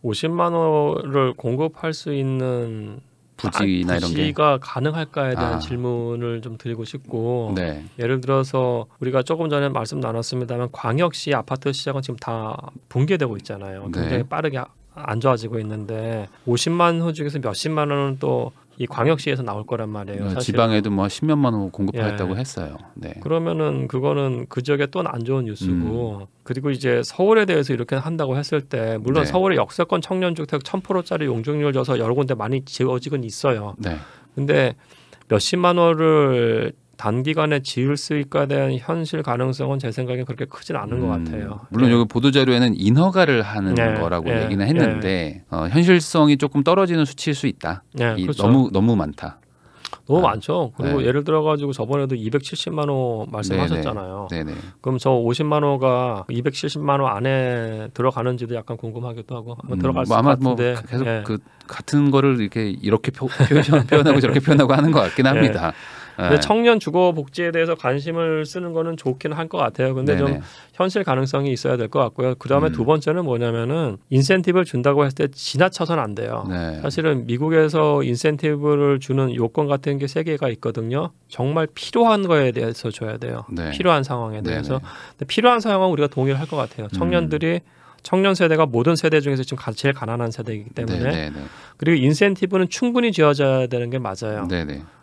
50만 원을 공급할 수 있는 부지나 이런 게 부지가 가능할까에 대한 질문을 좀 드리고 싶고 예를 들어서 우리가 조금 전에 말씀 나눴습니다만 광역시 아파트 시장은 지금 다 붕괴되고 있잖아요. 굉장히 빠르게 안 좋아지고 있는데 50만 호 중에서 몇십만 원은 또 이 광역시에서 나올 거란 말이에요. 사실. 지방에도 뭐 10몇만 원 공급하겠다고 했어요. 그러면은 그거는 그 지역에 또 안 좋은 뉴스고 그리고 이제 서울에 대해서 이렇게 한다고 했을 때 물론 서울의 역세권 청년주택 1000%짜리 용적률 줘서 여러 군데 많이 지어지긴 있어요. 근데 몇십만 원을 단기간에 지을 수 있까에 대한 현실 가능성은 제 생각에 그렇게 크진 않은 것 같아요. 물론 여기 보도자료에는 인허가를 하는 거라고 얘기는 했는데 현실성이 조금 떨어지는 수치일 수 있다. 그렇죠. 너무 많다. 너무 많죠. 그리고 예를 들어 가지고 저번에도 270만 원 말씀하셨잖아요. 그럼 저 50만 원가 270만 원 안에 들어가는지도 약간 궁금하기도 하고 한번 들어갈 수 아마 같은데 뭐 계속 그 같은 거를 이렇게 표현하고 저렇게 표현하고 하는 것 같긴 합니다. 근데 청년 주거 복지에 대해서 관심을 쓰는 거는 좋긴 할 것 같아요. 근데 좀 현실 가능성이 있어야 될 것 같고요. 그다음에 두 번째는 뭐냐면은 인센티브를 준다고 했을 때 지나쳐서는 안 돼요. 사실은 미국에서 인센티브를 주는 요건 같은 게 3개가 있거든요. 정말 필요한 거에 대해서 줘야 돼요. 필요한 상황에 대해서. 근데 필요한 상황은 우리가 동의를 할 것 같아요. 청년 세대가 모든 세대 중에서 지금 제일 가난한 세대이기 때문에 그리고 인센티브는 충분히 지어져야 되는 게 맞아요.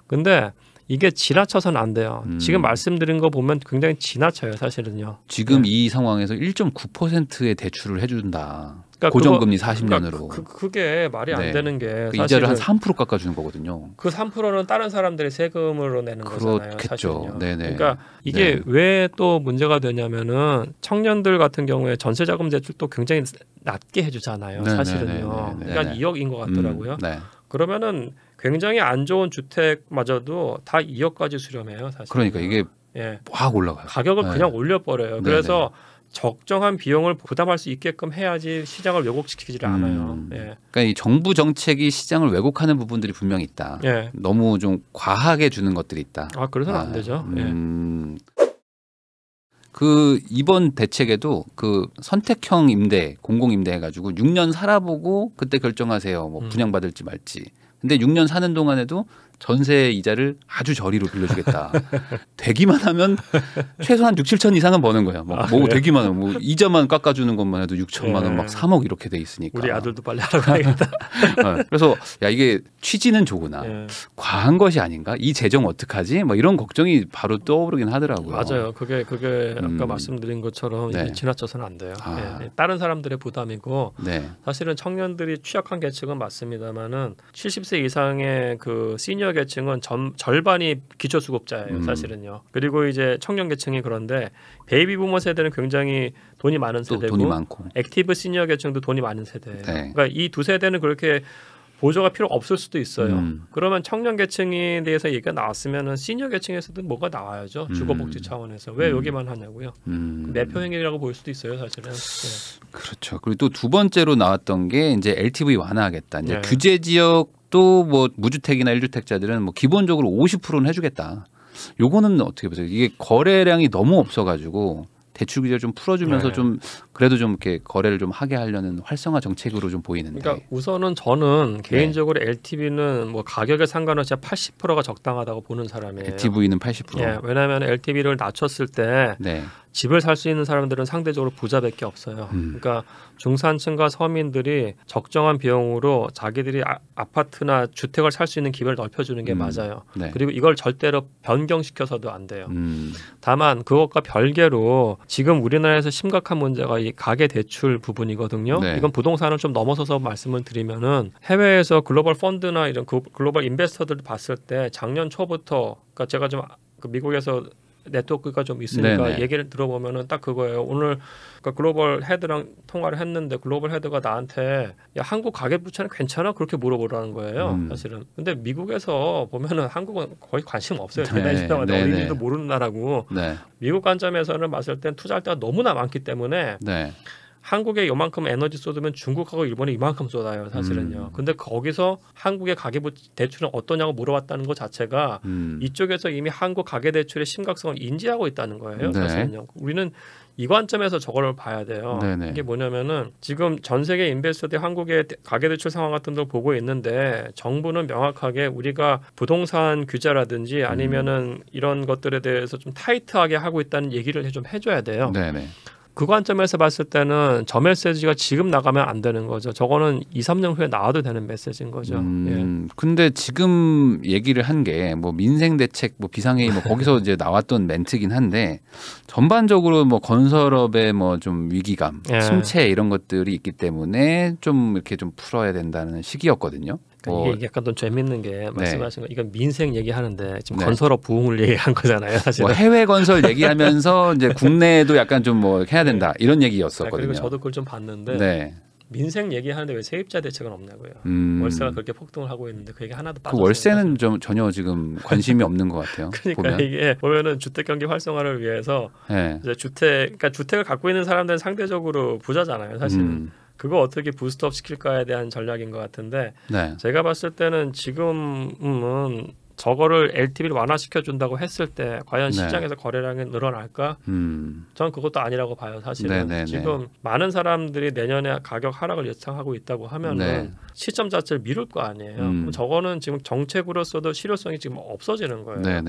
근데 이게 지나쳐서는 안 돼요. 지금 말씀드린 거 보면 굉장히 지나쳐요, 사실은요. 지금 이 상황에서 1.9%의 대출을 해준다. 그러니까 고정금리 40년으로. 그게 말이 안 되는 게 그 이자를 한 3% 깎아주는 거거든요. 그 3%는 다른 사람들의 세금으로 내는 거잖아요. 그렇겠죠. 그러니까 이게 왜 또 문제가 되냐면은 청년들 같은 경우에 전세자금 대출도 굉장히 낮게 해주잖아요. 사실은요. 그러니까 2억인 것 같더라고요. 그러면은 굉장히 안 좋은 주택마저도 다 2억까지 수렴해요. 사실. 그러니까 이게 확 올라가요. 가격을 그냥 올려버려요. 그래서 적정한 비용을 부담할 수 있게끔 해야지 시장을 왜곡시키지를 않아요. 예. 그러니까 이 정부 정책이 시장을 왜곡하는 부분들이 분명히 있다. 예. 너무 좀 과하게 주는 것들이 있다. 그래서는 안 되죠. 예. 그 이번 대책에도 그 선택형 임대, 공공임대 해가지고 6년 살아보고 그때 결정하세요. 뭐 분양받을지 말지. 근데 6년 사는 동안에도 전세 이자를 아주 저리로 빌려주겠다. 되기만 하면 최소한 6, 7천 이상은 버는 거예요. 뭐 되기만 하면 뭐 이자만 깎아주는 것만 해도 6천만 원 막 3억 이렇게 돼 있으니까. 우리 아들도 빨리 하라고 해야겠다. 그래서 야 이게 취지는 좋으나 과한 것이 아닌가? 이 재정 어떡하지? 뭐 이런 걱정이 바로 떠오르긴 하더라고요. 맞아요. 그게 아까 말씀드린 것처럼 네. 지나쳐서는 안 돼요. 예. 다른 사람들의 부담이고 네. 사실은 청년들이 취약한 계층은 맞습니다만은 70세 이상의 그 시니어 계층은 절반이 기초수급자예요. 사실은요. 그리고 이제 청년 계층이 그런데 베이비 부머 세대는 굉장히 돈이 많은 세대고 돈이 많고 액티브 시니어 계층도 돈이 많은 세대예요. 네. 그러니까 이 두 세대는 그렇게 보조가 필요 없을 수도 있어요. 그러면 청년 계층에 대해서 얘기가 나왔으면은 시니어 계층에서도 뭐가 나와야죠. 주거복지 차원에서 왜 여기만 하냐고요. 매표 행위라고 볼 수도 있어요, 사실은. 네. 그렇죠. 그리고 또 두 번째로 나왔던 게 이제 LTV 완화하겠다. 이제 규제 지역 또 뭐 무주택이나 1주택자들은 뭐 기본적으로 50%는 해주겠다. 요거는 어떻게 보세요? 이게 거래량이 너무 없어가지고 대출 규제를 좀 풀어주면서 좀 그래도 좀 이렇게 거래를 좀 하게 하려는 활성화 정책으로 좀 보이는데. 그러니까 우선은 저는 개인적으로 LTV는 뭐 가격에 상관없이 80%가 적당하다고 보는 사람이에요. LTV는 80%. 예, 왜냐하면 LTV를 낮췄을 때 집을 살 수 있는 사람들은 상대적으로 부자밖에 없어요. 그러니까 중산층과 서민들이 적정한 비용으로 자기들이 아파트나 주택을 살 수 있는 기회를 넓혀주는 게 맞아요. 그리고 이걸 절대로 변경시켜서도 안 돼요. 다만 그것과 별개로 지금 우리나라에서 심각한 문제가 이 가계 대출 부분이거든요. 이건 부동산을 좀 넘어서서 말씀을 드리면은 해외에서 글로벌 펀드나 이런 글로벌 인베스터들을 봤을 때 작년 초부터 그러니까 제가 좀 미국에서 네트워크가 좀 있으니까 얘기를 들어보면은 딱 그거예요. 오늘 그러니까 글로벌 헤드랑 통화를 했는데 글로벌 헤드가 나한테 야 한국 가계부채는 괜찮아? 그렇게 물어보라는 거예요. 사실은. 근데 미국에서 보면은 한국은 거의 관심 없어요. 대단히지만 어린이도 모르는 나라고. 미국 관점에서는 봤을 땐 투자할 때가 너무나 많기 때문에 한국에 요만큼 에너지 쏟으면 중국하고 일본에 이만큼 쏟아요, 사실은요. 근데 거기서 한국의 가계부채 대출은 어떠냐고 물어봤다는 것 자체가 이쪽에서 이미 한국 가계대출의 심각성을 인지하고 있다는 거예요, 사실은요. 우리는 이 관점에서 저걸 봐야 돼요. 이게 뭐냐면은 지금 전 세계 인베스터들이 한국의 가계대출 상황 같은 걸 보고 있는데 정부는 명확하게 우리가 부동산 규제라든지 아니면은 이런 것들에 대해서 좀 타이트하게 하고 있다는 얘기를 좀 해줘야 돼요. 그 관점에서 봤을 때는 저 메시지가 지금 나가면 안 되는 거죠. 저거는 2, 3년 후에 나와도 되는 메시지인 거죠. 근데 지금 얘기를 한 게 뭐 민생 대책, 뭐 비상회의 뭐 거기서 이제 나왔던 멘트긴 한데 전반적으로 뭐 건설업의 뭐 좀 위기감, 침체 이런 것들이 있기 때문에 좀 이렇게 좀 풀어야 된다는 시기였거든요. 그러니까 이게 약간 좀 재밌는 게 말씀하신 거 이건 민생 얘기하는데 지금 건설업 부흥을 얘기한 거잖아요. 사실 뭐 해외 건설 얘기하면서 이제 국내에도 약간 좀 뭐 해야 된다 이런 얘기였었거든요. 그리고 저도 그걸 좀 봤는데 민생 얘기하는데 왜 세입자 대책은 없냐고요. 월세가 그렇게 폭등을 하고 있는데 그 얘기 하나도 빠졌어요. 그 월세는 좀 전혀 지금 관심이 없는 것 같아요. 그러니까 보면. 이게 보면은 주택 경기 활성화를 위해서 이제 그러니까 주택을 갖고 있는 사람들은 상대적으로 부자잖아요, 사실은. 그거 어떻게 부스트업 시킬까에 대한 전략인 것 같은데 제가 봤을 때는 지금은 저거를 LTV를 완화시켜 준다고 했을 때 과연 시장에서 거래량이 늘어날까? 저는 그것도 아니라고 봐요. 사실은 지금 많은 사람들이 내년에 가격 하락을 예상하고 있다고 하면은 시점 자체를 미룰 거 아니에요. 그럼 저거는 지금 정책으로서도 실효성이 지금 없어지는 거예요.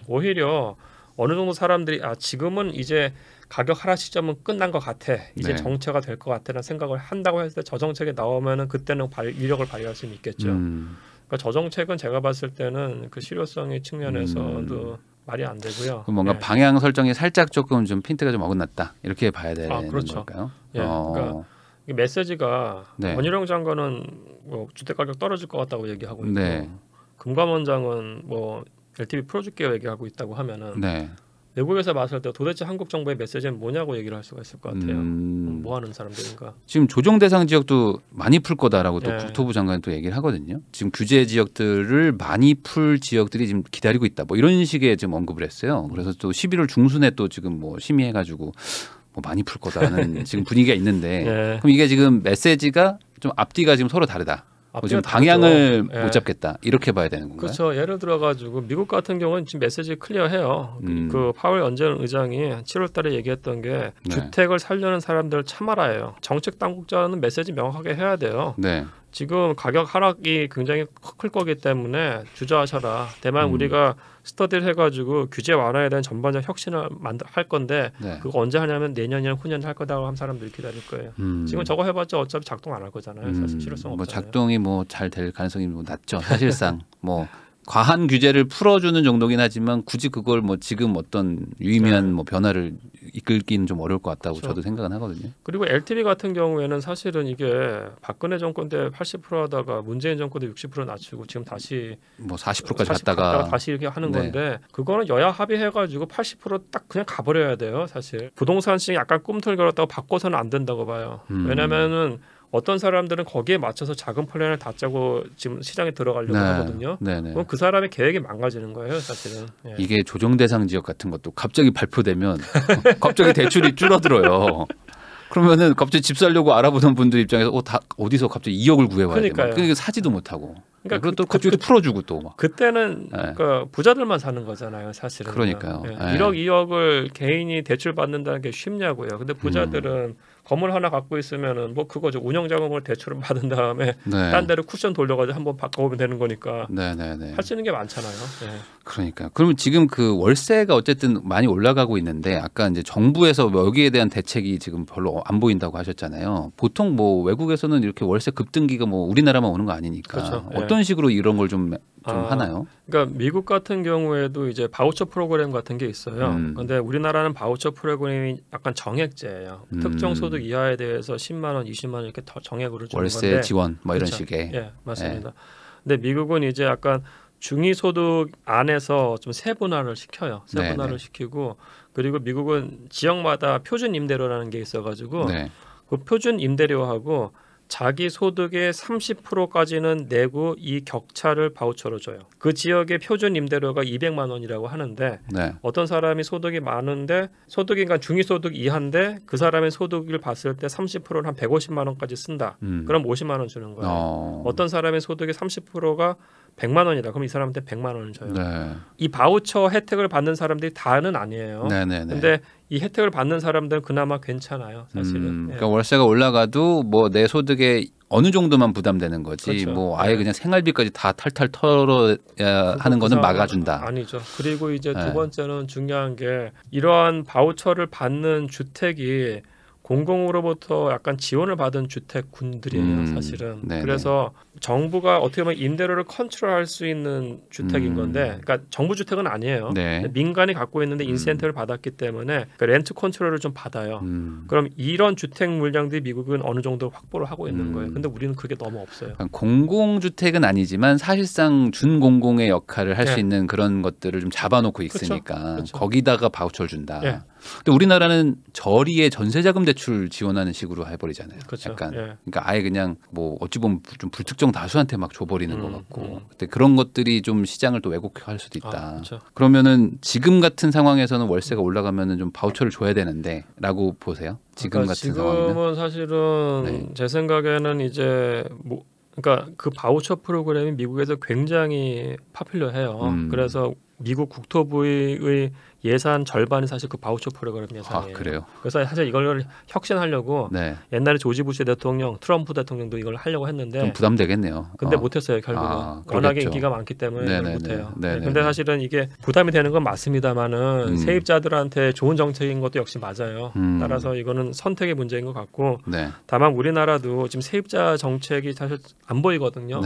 오히려 어느 정도 사람들이 지금은 이제 가격 하락 시점은 끝난 것 같아. 이제 정체가 될 것 같다는 생각을 한다고 했을 때 저 정책이 나오면은 그때는 위력을 발휘할 수는 있겠죠. 그러니까 저 정책은 제가 봤을 때는 그 실효성의 측면에서도 말이 안 되고요. 뭔가 방향 설정이 살짝 조금 좀 핀트가 좀 어긋났다 이렇게 봐야 되는 걸까요? 그러니까 이 메시지가 원희룡 장관은 뭐 주택 가격 떨어질 것 같다고 얘기하고 있고 금감원장은 뭐 LTV 풀어줄게요 얘기하고 있다고 하면은 외국에서 봤을 때 도대체 한국 정부의 메시지는 뭐냐고 얘기를 할 수가 있을 것 같아요. 뭐 하는 사람들인가? 지금 조정 대상 지역도 많이 풀 거다라고 또 국토부 장관이 또 얘기를 하거든요. 지금 규제 지역들을 많이 풀 지역들이 지금 기다리고 있다. 뭐 이런 식의 지금 언급을 했어요. 그래서 또 11월 중순에 또 지금 뭐 심의해가지고 뭐 많이 풀 거다라는 지금 분위기가 있는데 예. 그럼 이게 지금 메시지가 좀 앞뒤가 지금 서로 다르다. 지금 방향을 못 잡겠다 이렇게 봐야 되는 건가요? 그렇죠. 예를 들어가지고 미국 같은 경우는 지금 메시지 클리어해요. 그 파월 연전 의장이 7월달에 얘기했던 게 네. 주택을 살려는 사람들을 참아라예요. 정책 당국자는 메시지 명확하게 해야 돼요. 네. 지금 가격 하락이 굉장히 클 거기 때문에 주저하셔라. 다만 우리가 스터디를 해가지고 규제 완화에 대한 전반적 혁신을 할 건데 네. 그거 언제 하냐면 내년이나 후년 할 거다고 한 사람들이 기다릴 거예요. 지금 저거 해봤자 어차피 작동 안 할 거잖아요. 사실 실효성 뭐 없잖아요. 작동이 뭐 잘 될 가능성이 뭐 낮죠. 사실상 뭐 과한 규제를 풀어주는 정도긴 하지만 굳이 그걸 뭐 지금 어떤 유의미한 뭐 변화를 이끌기는 좀 어려울 것 같다고 그렇죠. 저도 생각은 하거든요. 그리고 LTV 같은 경우에는 사실은 이게 박근혜 정권 때 80% 하다가 문재인 정권 때 60% 낮추고 지금 다시 뭐 40%까지 갔다가 다시 이렇게 하는 네. 건데 그거는 여야 합의해가지고 80% 딱 그냥 가버려야 돼요. 사실 부동산 시장 약간 꿈틀거렸다고 바꿔서는 안 된다고 봐요. 왜냐면은 어떤 사람들은 거기에 맞춰서 자금 플랜을 다 짜고 지금 시장에 들어가려고 하거든요. 그럼 그 사람의 계획이 망가지는 거예요, 사실은. 예. 이게 조정 대상 지역 같은 것도 갑자기 발표되면 갑자기 대출이 줄어들어요. 그러면은 갑자기 집 살려고 알아보던 분들 입장에서 어디서 갑자기 2억을 구해와야 돼. 그러니까 사지도 못하고. 그리고 또 갑자기 풀어주고 또 막. 그때는 그러니까 부자들만 사는 거잖아요, 사실은. 그러니까요. 예. 1억, 2억을 개인이 대출 받는다는 게 쉽냐고요. 근데 부자들은 건물 하나 갖고 있으면은 뭐 그거죠. 운영 자금을 대출을 받은 다음에 딴 데로 쿠션 돌려가지고 한번 바꿔오면 되는 거니까. 할 수 있는 게 많잖아요. 예. 그러니까. 그러면 지금 그 월세가 어쨌든 많이 올라가고 있는데 아까 이제 정부에서 여기에 대한 대책이 지금 별로 안 보인다고 하셨잖아요. 보통 뭐 외국에서는 이렇게 월세 급등기가 뭐 우리나라만 오는 거 아니니까 그렇죠. 어떤 식으로 이런 걸 좀 하나요? 그러니까 미국 같은 경우에도 이제 바우처 프로그램 같은 게 있어요. 그런데 우리나라는 바우처 프로그램이 약간 정액제예요. 특정 소득 이하에 대해서 10만 원, 20만 원 이렇게 더 정액으로 주는 월세 건데. 지원 뭐 이런 그렇죠. 식의. 예, 맞습니다. 근데 미국은 이제 약간 중위소득 안에서 좀 세분화를 시켜요. 세분화를 시키고 그리고 미국은 지역마다 표준 임대료라는 게 있어가지고 그 표준 임대료하고 자기 소득의 30%까지는 내고 이 격차를 바우처로 줘요. 그 지역의 표준 임대료가 200만 원이라고 하는데 어떤 사람이 소득이 많은데 소득이 그러니까 중위소득 이하인데 그 사람의 소득을 봤을 때 30%는 한 150만 원까지 쓴다. 그럼 50만 원 주는 거예요. 어떤 사람의 소득의 30%가 100만 원이다. 그럼 이 사람한테 100만 원을 줘요. 이 바우처 혜택을 받는 사람들이 다는 아니에요. 근데 이 혜택을 받는 사람들은 그나마 괜찮아요. 사실은. 그러니까 월세가 올라가도 뭐 내 소득의 어느 정도만 부담되는 거지. 그렇죠. 뭐 아예 그냥 생활비까지 다 탈탈 털어야 하는 거는 막아준다. 아니죠. 그리고 이제 두 번째는 중요한 게 이러한 바우처를 받는 주택이 공공으로부터 약간 지원을 받은 주택군들이에요, 사실은. 그래서 정부가 어떻게 보면 임대료를 컨트롤할 수 있는 주택인 건데, 그러니까 정부 주택은 아니에요. 민간이 갖고 있는데 인센티브를 받았기 때문에 그러니까 렌트 컨트롤을 좀 받아요. 그럼 이런 주택 물량들이 미국은 어느 정도 확보를 하고 있는 거예요. 근데 우리는 그게 너무 없어요. 공공주택은 아니지만 사실상 준공공의 역할을 할 수 있는 그런 것들을 좀 잡아놓고 있으니까 거기다가 바우처를 준다. 근데 우리나라는 저리에 전세자금 대출 지원하는 식으로 해버리잖아요. 약간 그러니까 아예 그냥 뭐 어찌 보면 좀 불특정 다수한테 막 줘버리는 것 같고. 근데 그런 것들이 좀 시장을 또 왜곡할 수도 있다. 그러면은 지금 같은 상황에서는 월세가 올라가면은 좀 바우처를 줘야 되는데라고 보세요. 지금 같은 상황이면. 지금은 사실은 제 생각에는 이제 뭐 그러니까 그 바우처 프로그램이 미국에서 굉장히 파퓰러해요. 그래서 미국 국토부의 예산 절반이 사실 그 바우처 프로그램 예산이에요. 그래요? 그래서 사실 이걸 혁신하려고 옛날에 조지 부시 대통령, 트럼프 대통령도 이걸 하려고 했는데 좀 부담되겠네요. 근데 못했어요 결국은. 워낙에 인기가 많기 때문에 이걸 못해요. 근데 사실은 이게 부담이 되는 건 맞습니다만은 세입자들한테 좋은 정책인 것도 역시 맞아요. 따라서 이거는 선택의 문제인 것 같고 다만 우리나라도 지금 세입자 정책이 사실 안 보이거든요.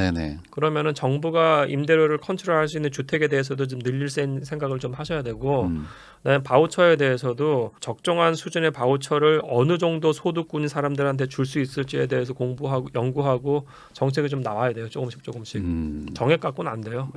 그러면은 정부가 임대료를 컨트롤할 수 있는 주택에 대해서도 좀 늘릴 생각을 좀 하셔야 되고 그다음에 바우처에 대해서도 적정한 수준의 바우처를 어느 정도 소득군인 사람들한테 줄 수 있을지에 대해서 공부하고 연구하고 정책이 좀 나와야 돼요. 조금씩 정액 갖고는 안 돼요.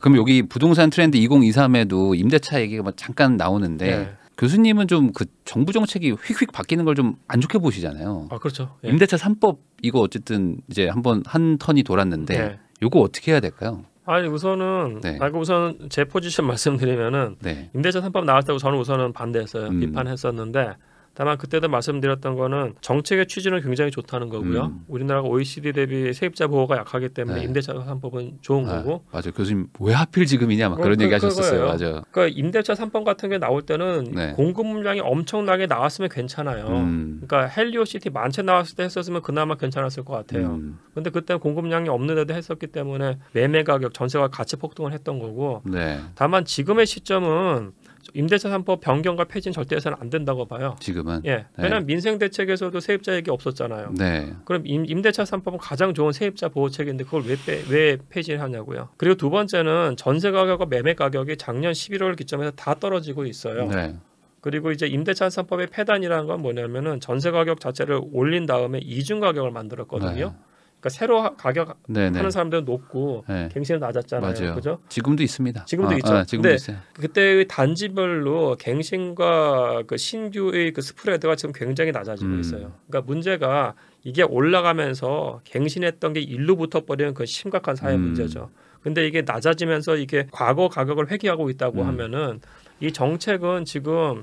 그럼 여기 부동산 트렌드 2023에도 임대차 얘기가 뭐 잠깐 나오는데 교수님은 좀 그 정부 정책이 휙휙 바뀌는 걸 좀 안 좋게 보시잖아요. 그렇죠. 임대차 3법 이거 어쨌든 이제 한번 한 턴이 돌았는데 이거 어떻게 해야 될까요? 아니 우선은 네. 우선 제 포지션 말씀드리면은 네. 임대차 3법 나왔을 때 저는 우선은 반대했어요. 비판했었는데 다만 그때도 말씀드렸던 거는 정책의 취지는 굉장히 좋다는 거고요. 우리나라가 OECD 대비 세입자 보호가 약하기 때문에 네. 임대차 3법은 좋은 거고. 맞아요. 교수님 왜 하필 지금이냐 막 그런 얘기 하셨었어요. 맞아요. 그러니까 임대차 3법 같은 게 나올 때는 네. 공급 물량이 엄청나게 나왔으면 괜찮아요. 그러니까 헬리오시티 만채 나왔을 때 했었으면 그나마 괜찮았을 것 같아요. 근데 그때 공급량이 없는데도 했었기 때문에 매매 가격, 전세가 같이 폭등을 했던 거고. 네. 다만 지금의 시점은 임대차 3법 변경과 폐지는 절대 해서는 안 된다고 봐요. 지금은. 예. 왜냐하면 민생 대책에서도 세입자 얘기 없었잖아요. 네. 그럼 임대차 3법은 가장 좋은 세입자 보호책인데 그걸 왜 폐지를 하냐고요. 그리고 두 번째는 전세 가격과 매매 가격이 작년 11월 기점에서 다 떨어지고 있어요. 네. 그리고 이제 임대차 3법의 폐단이라는 건 뭐냐면은 전세 가격 자체를 올린 다음에 이중 가격을 만들었거든요. 네. 그러니까 새로 가격 하는 사람들은 높고 갱신은 낮았잖아요. 맞아요. 그죠? 지금도 있습니다. 지금도 있죠. 지금도 있어요. 그때의 단지별로 갱신과 그 신규의 그 스프레드가 지금 굉장히 낮아지고 있어요. 그러니까 문제가 이게 올라가면서 갱신했던 게 일로 붙어버리는 그 심각한 사회 문제죠. 근데 이게 낮아지면서 이게 과거 가격을 회귀하고 있다고 하면은 이 정책은 지금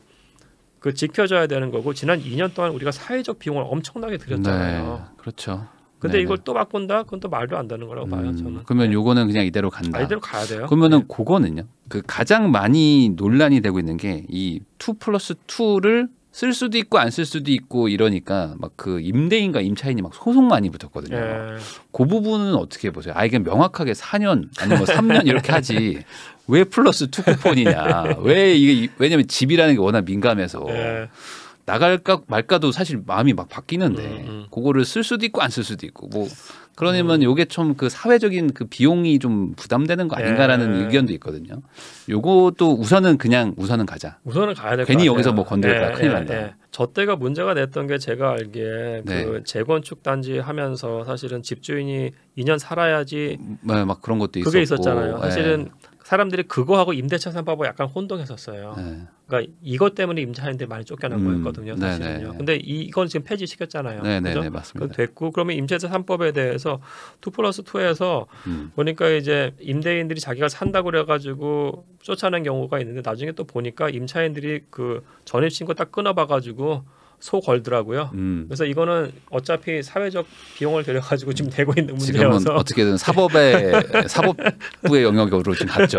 그 지켜져야 되는 거고 지난 2년 동안 우리가 사회적 비용을 엄청나게 들였잖아요. 네. 그렇죠. 근데 이걸 또 바꾼다? 그건 또 말도 안 되는 거라고 봐요. 저는. 그러면 요거는 그냥 이대로 간다. 이대로 가야 돼요. 그러면은 그거는요. 그 가장 많이 논란이 되고 있는 게 이 2+2를 쓸 수도 있고 안 쓸 수도 있고 이러니까 막 그 임대인과 임차인이 막 소송 많이 붙었거든요. 그 부분은 어떻게 보세요? 이게 명확하게 4년 아니면 뭐 3년 이렇게 하지. 왜 +2 쿠폰이냐? 왜 이게 왜냐면 집이라는 게 워낙 민감해서. 나갈까 말까도 사실 마음이 막 바뀌는데 그거를 쓸 수도 있고 안 쓸 수도 있고 뭐 그러면 요게 좀 그 사회적인 그 비용이 좀 부담되는 거 아닌가라는 의견도 있거든요. 요것도 우선은 가자. 우선은 가야 될 것 같아요. 괜히 여기서 뭐 건드렸다 큰일 난다. 저 때가 문제가 됐던 게 제가 알기에 그 재건축 단지 하면서 사실은 집주인이 2년 살아야지 막 그런 것도 있었고 그게 있었잖아요. 사실은 사람들이 그거하고 임대차 3법하고 약간 혼동했었어요. 그러니까 이것 때문에 임차인들이 많이 쫓겨난 거였거든요. 사실은요. 근데 이건 지금 폐지시켰잖아요. 네, 맞습니다. 됐고 그러면 임대차 3법에 대해서 2+2에서 보니까 이제 임대인들이 자기가 산다고 그래가지고 쫓아낸 경우가 있는데 나중에 또 보니까 임차인들이 그 전입신고 딱 끊어봐가지고 소 걸더라고요. 그래서 이거는 어차피 사회적 비용을 들여가지고 지금 되고 있는 문제여서 지금은 어떻게든 사법부의 영역으로 지금 갔죠.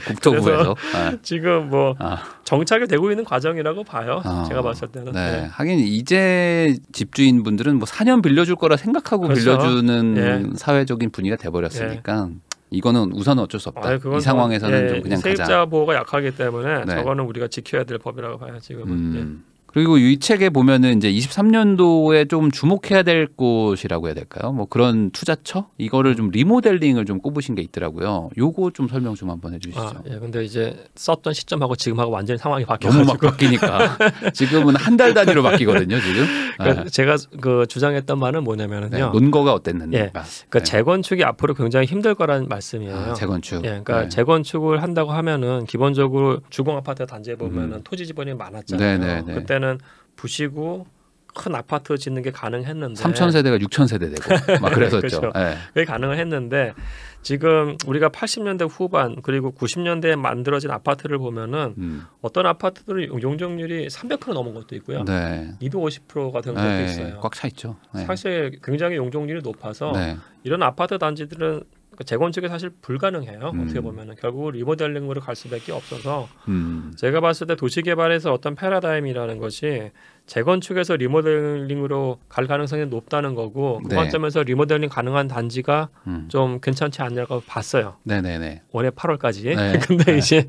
국토부에서 지금 뭐 정착이 되고 있는 과정이라고 봐요. 제가 봤을 때는. 네. 하긴 이제 집주인분들은 뭐 4년 빌려줄 거라 생각하고 빌려주는 사회적인 분위기가 돼버렸으니까. 이거는 우선은 어쩔 수 없다. 이 상황에서는 좀 그냥 세입자 가자. 세입자 보호가 약하기 때문에 저거는 우리가 지켜야 될 법이라고 봐요. 지금은. 그리고 이 책에 보면은 이제 23년도에 좀 주목해야 될 곳이라고 해야 될까요? 뭐 그런 투자처 이거를 좀 리모델링을 좀 꼽으신 게 있더라고요. 요거 좀 설명 좀 한번 해주시죠. 근데 이제 썼던 시점하고 지금하고 완전히 상황이 바뀌어서 너무 막 바뀌니까 지금은 한 달 단위로 바뀌거든요. 지금. 그러니까 제가 그 주장했던 말은 뭐냐면은요. 논거가 어땠는지. 그러니까 재건축이 앞으로 굉장히 힘들 거라는 말씀이에요. 재건축. 그러니까 재건축을 한다고 하면은 기본적으로 주공 아파트 단지에 보면은 토지 지분이 많았잖아요. 그때는 부시고 큰 아파트 짓는 게 가능했는데 3,000세대가 6,000세대 되고 막 그랬었죠. 그렇죠. 그게 가능을 했는데 지금 우리가 80년대 후반 그리고 90년대에 만들어진 아파트를 보면은 어떤 아파트들은 용적률이 300% 넘은 것도 있고요. 250%가 된 것도 있어요. 꽉 차 있죠. 사실 굉장히 용적률이 높아서 이런 아파트 단지들은 재건축이 사실 불가능해요. 어떻게 보면은 결국 리모델링으로 갈 수밖에 없어서 제가 봤을 때 도시개발에서 어떤 패러다임이라는 것이 재건축에서 리모델링으로 갈 가능성이 높다는 거고 그 관점에서 리모델링 가능한 단지가 좀 괜찮지 않냐고 봤어요. 올해 8월까지. 근데 이제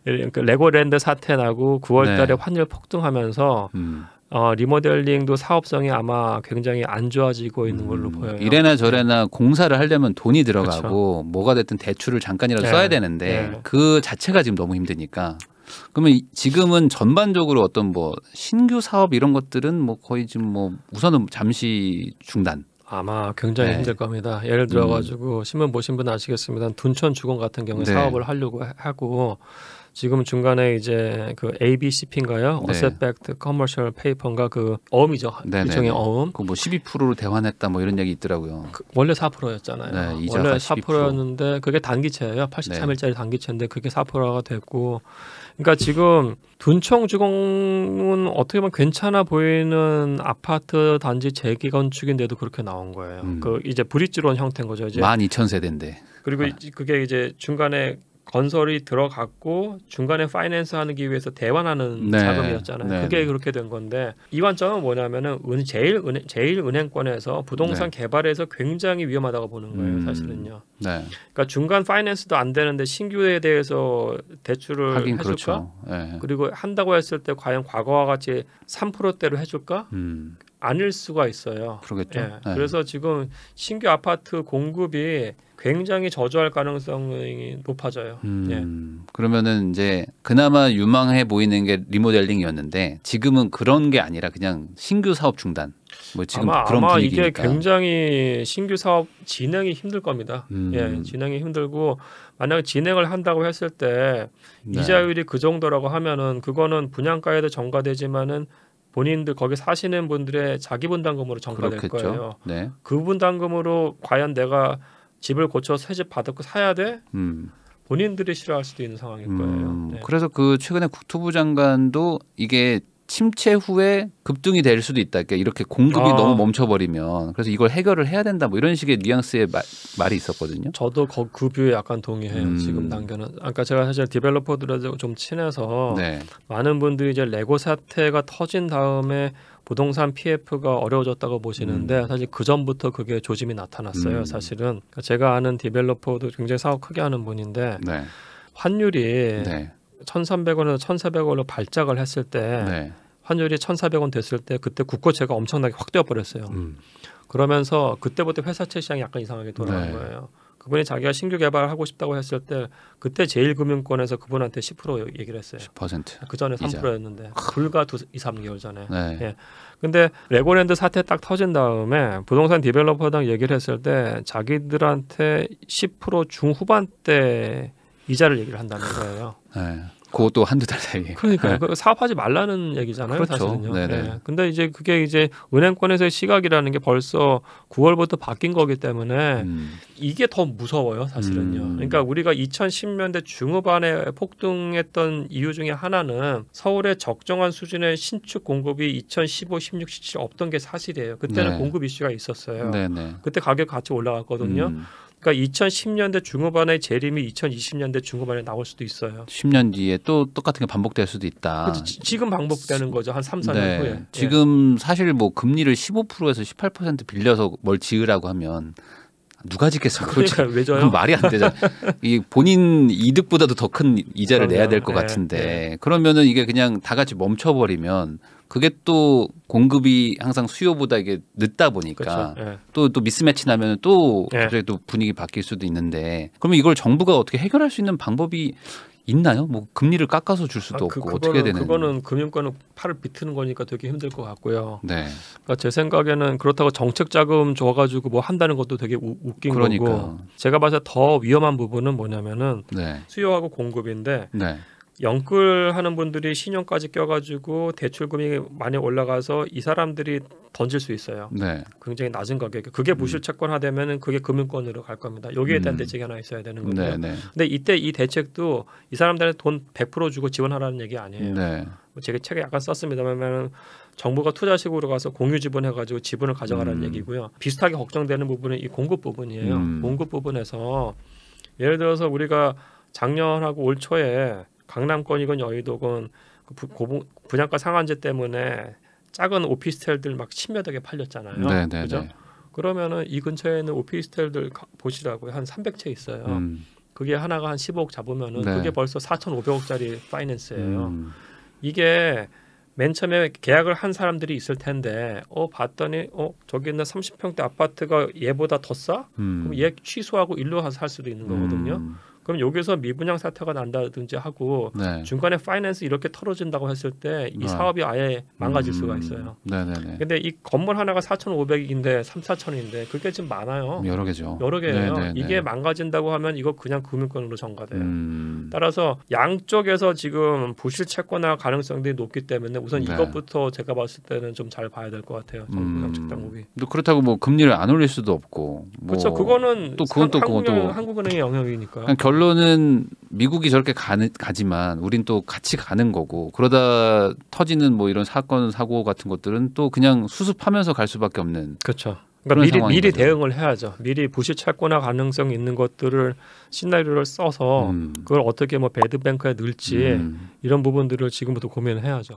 레고랜드 사태 나고 9월달에 환율 폭등하면서 리모델링도 사업성이 아마 굉장히 안 좋아지고 있는 걸로 보여요. 이래나 저래나 공사를 하려면 돈이 들어가고 뭐가 됐든 대출을 잠깐이라도 써야 되는데 그 자체가 지금 너무 힘드니까. 그러면 지금은 전반적으로 어떤 뭐 신규 사업 이런 것들은 뭐 거의 지금 뭐 우선은 잠시 중단. 아마 굉장히 힘들 겁니다. 예를 들어가지고 신문 보신 분 아시겠습니다. 둔촌 주공 같은 경우에 사업을 하려고 하고 지금 중간에 이제 그 ABCP인가요? 네. Asset Backed Commercial Paper인가 그 어음이죠. 일종의 어음. 그 뭐 12%로 대환했다 뭐 이런 얘기 있더라고요. 원래 4%였잖아요. 네, 원래 12%. 4%였는데 그게 단기채예요. 83일짜리 단기채인데 그게 4%가 됐고, 그러니까 지금 둔청주공은 어떻게 보면 괜찮아 보이는 아파트 단지 재건축인데도 그렇게 나온 거예요. 그 이제 브릿지론 형태인 거죠. 이제 12,000세대인데. 그리고 그게 이제 중간에 건설이 들어갔고 중간에 파이낸스 하기 위해서 대환하는 자금이었잖아요. 네. 그게 그렇게 된 건데 이 관점은 뭐냐면은 제일은행권에서 부동산 개발에서 굉장히 위험하다고 보는 거예요. 사실은요. 그러니까 중간 파이낸스도 안 되는데 신규에 대해서 대출을 해줄까? 그렇죠. 그리고 한다고 했을 때 과연 과거와 같이 3%대로 해줄까? 아닐 수가 있어요. 그러겠죠. 그래서 지금 신규 아파트 공급이 굉장히 저조할 가능성이 높아져요. 그러면은 이제 그나마 유망해 보이는 게 리모델링이었는데 지금은 그런 게 아니라 그냥 신규 사업 중단. 뭐 지금 그런 아마 분위기니까. 이게 굉장히 신규 사업 진행이 힘들 겁니다. 진행이 힘들고 만약 진행을 한다고 했을 때 이자율이 그 정도라고 하면은 그거는 분양가에도 전가되지만은 본인들 거기 사시는 분들의 자기 분담금으로 전가될 거예요. 그 분담금으로 과연 내가 집을 고쳐서 새 집 받고 사야 돼? 본인들이 싫어할 수도 있는 상황일 거예요. 그래서 그 최근에 국토부 장관도 이게 침체 후에 급등이 될 수도 있다. 그러니까 이렇게 공급이 너무 멈춰버리면 그래서 이걸 해결을 해야 된다. 뭐 이런 식의 뉘앙스의 말이 있었거든요. 저도 그 뷰에 약간 동의해요. 지금 단계는. 아까 제가 사실 디벨로퍼들하고 좀 친해서 많은 분들이 이제 레고 사태가 터진 다음에 부동산 PF가 어려워졌다고 보시는데 사실 그 전부터 그게 조짐이 나타났어요. 사실은 그러니까 제가 아는 디벨로퍼도 굉장히 사업 크게 하는 분인데 환율이 1,300원에서 1,400원으로 발작을 했을 때 환율이 1,400원 됐을 때 그때 국고채가 엄청나게 확 뛰어버렸어요. 그러면서 그때부터 회사채 시장이 약간 이상하게 돌아간 거예요. 그분이 자기가 신규 개발을 하고 싶다고 했을 때 그때 제일금융권에서 그분한테 10% 얘기를 했어요. 10%. 그 전에 3%였는데 불과 2-3개월 전에. 근데 레고랜드 사태 딱 터진 다음에 부동산 디벨로퍼랑 얘기를 했을 때 자기들한테 10% 중후반대 이자를 얘기를 한다는 거예요. 그것도 한두 달 사이에. 그러니까 사업하지 말라는 얘기잖아요. 그렇죠. 사실은요. 근데 이제 그게 이제 은행권에서의 시각이라는 게 벌써 9월부터 바뀐 거기 때문에 이게 더 무서워요. 사실은요. 그러니까 우리가 2010년대 중후반에 폭등했던 이유 중에 하나는 서울의 적정한 수준의 신축 공급이 2015, 16, 17 없던 게 사실이에요. 그때는 공급 이슈가 있었어요. 그때 가격 같이 올라갔거든요. 그러니까 2010년대 중후반의 재림이 2020년대 중후반에 나올 수도 있어요. 10년 뒤에 또 똑같은 게 반복될 수도 있다. 지금 반복되는 거죠. 한 3, 4년 후에. 지금 사실 뭐 금리를 15%에서 18% 빌려서 뭘 지으라고 하면 누가 짓겠어요? 그러니까 왜 줘요? 말이 안 되잖아요. 이 본인 이득보다도 더 큰 이자를 내야 될 것 같은데 그러면은 이게 그냥 다 같이 멈춰버리면 그게 또 공급이 항상 수요보다 이게 늦다 보니까 또 미스매치 나면 또 갑자기 또 분위기 바뀔 수도 있는데 그러면 이걸 정부가 어떻게 해결할 수 있는 방법이 있나요? 뭐 금리를 깎아서 줄 수도 없고 어떻게 되는? 그거는 금융권은 팔을 비트는 거니까 되게 힘들 것 같고요. 그러니까 제 생각에는 그렇다고 정책 자금 줘가지고 뭐 한다는 것도 되게 웃긴 거고. 제가 봐서 더 위험한 부분은 뭐냐면은 수요하고 공급인데. 영끌하는 분들이 신용까지 껴가지고 대출금이 많이 올라가서 이 사람들이 던질 수 있어요. 굉장히 낮은 가격에. 그게 무실채권화되면은 그게 금융권으로 갈 겁니다. 여기에 대한 대책이 하나 있어야 되는 거고요. 근데 이때 이 대책도 이 사람들한테 돈 100% 주고 지원하라는 얘기 아니에요. 제가 책에 약간 썼습니다만 정부가 투자식으로 가서 공유 지분해가지고 지분을 가져가라는 얘기고요. 비슷하게 걱정되는 부분은 이 공급 부분이에요. 공급 부분에서 예를 들어서 우리가 작년하고 올 초에 강남권이건 여의도건 분양가 상한제 때문에 작은 오피스텔들 막 10여 개 팔렸잖아요. 그죠? 그러면은 이 근처에 있는 오피스텔들 보시라고요. 한 300채 있어요. 그게 하나가 한 15억 잡으면은 그게 벌써 4,500억짜리 파이낸스예요. 이게 맨 처음에 계약을 한 사람들이 있을 텐데 봤더니 저기 있는 30평대 아파트가 얘보다 더 싸? 그럼 얘 취소하고 일로 가서 살 수도 있는 거거든요. 그럼 여기서 미분양 사태가 난다든지 하고 네. 중간에 파이낸스 이렇게 털어진다고 했을 때 이 사업이 아예 망가질 수가 있어요. 네네네. 근데 이 건물 하나가 4,500인데 3,4천인데 그게 지금 많아요. 여러 개죠. 여러 개예요. 네네네. 이게 망가진다고 하면 이거 그냥 금융권으로 전가돼요. 따라서 양쪽에서 지금 부실 채권화 가능성들이 높기 때문에 우선 네. 이것부터 제가 봤을 때는 좀 잘 봐야 될 것 같아요. 정부 정책 당국이. 또 그렇다고 뭐 금리를 안 올릴 수도 없고. 뭐 그렇죠. 그거는 또 그건 또 한국은행의 영역이니까. 그냥 결론은 미국이 저렇게 가지만 우린 또 같이 가는 거고 그러다 터지는 뭐 이런 사건 사고 같은 것들은 또 그냥 수습하면서 갈 수밖에 없는. 그렇죠. 그러니까 미리 대응을 해야죠. 미리 부실 채권화 가능성이 있는 것들을 시나리오를 써서 그걸 어떻게 뭐 배드뱅크에 넣을지 이런 부분들을 지금부터 고민을 해야죠.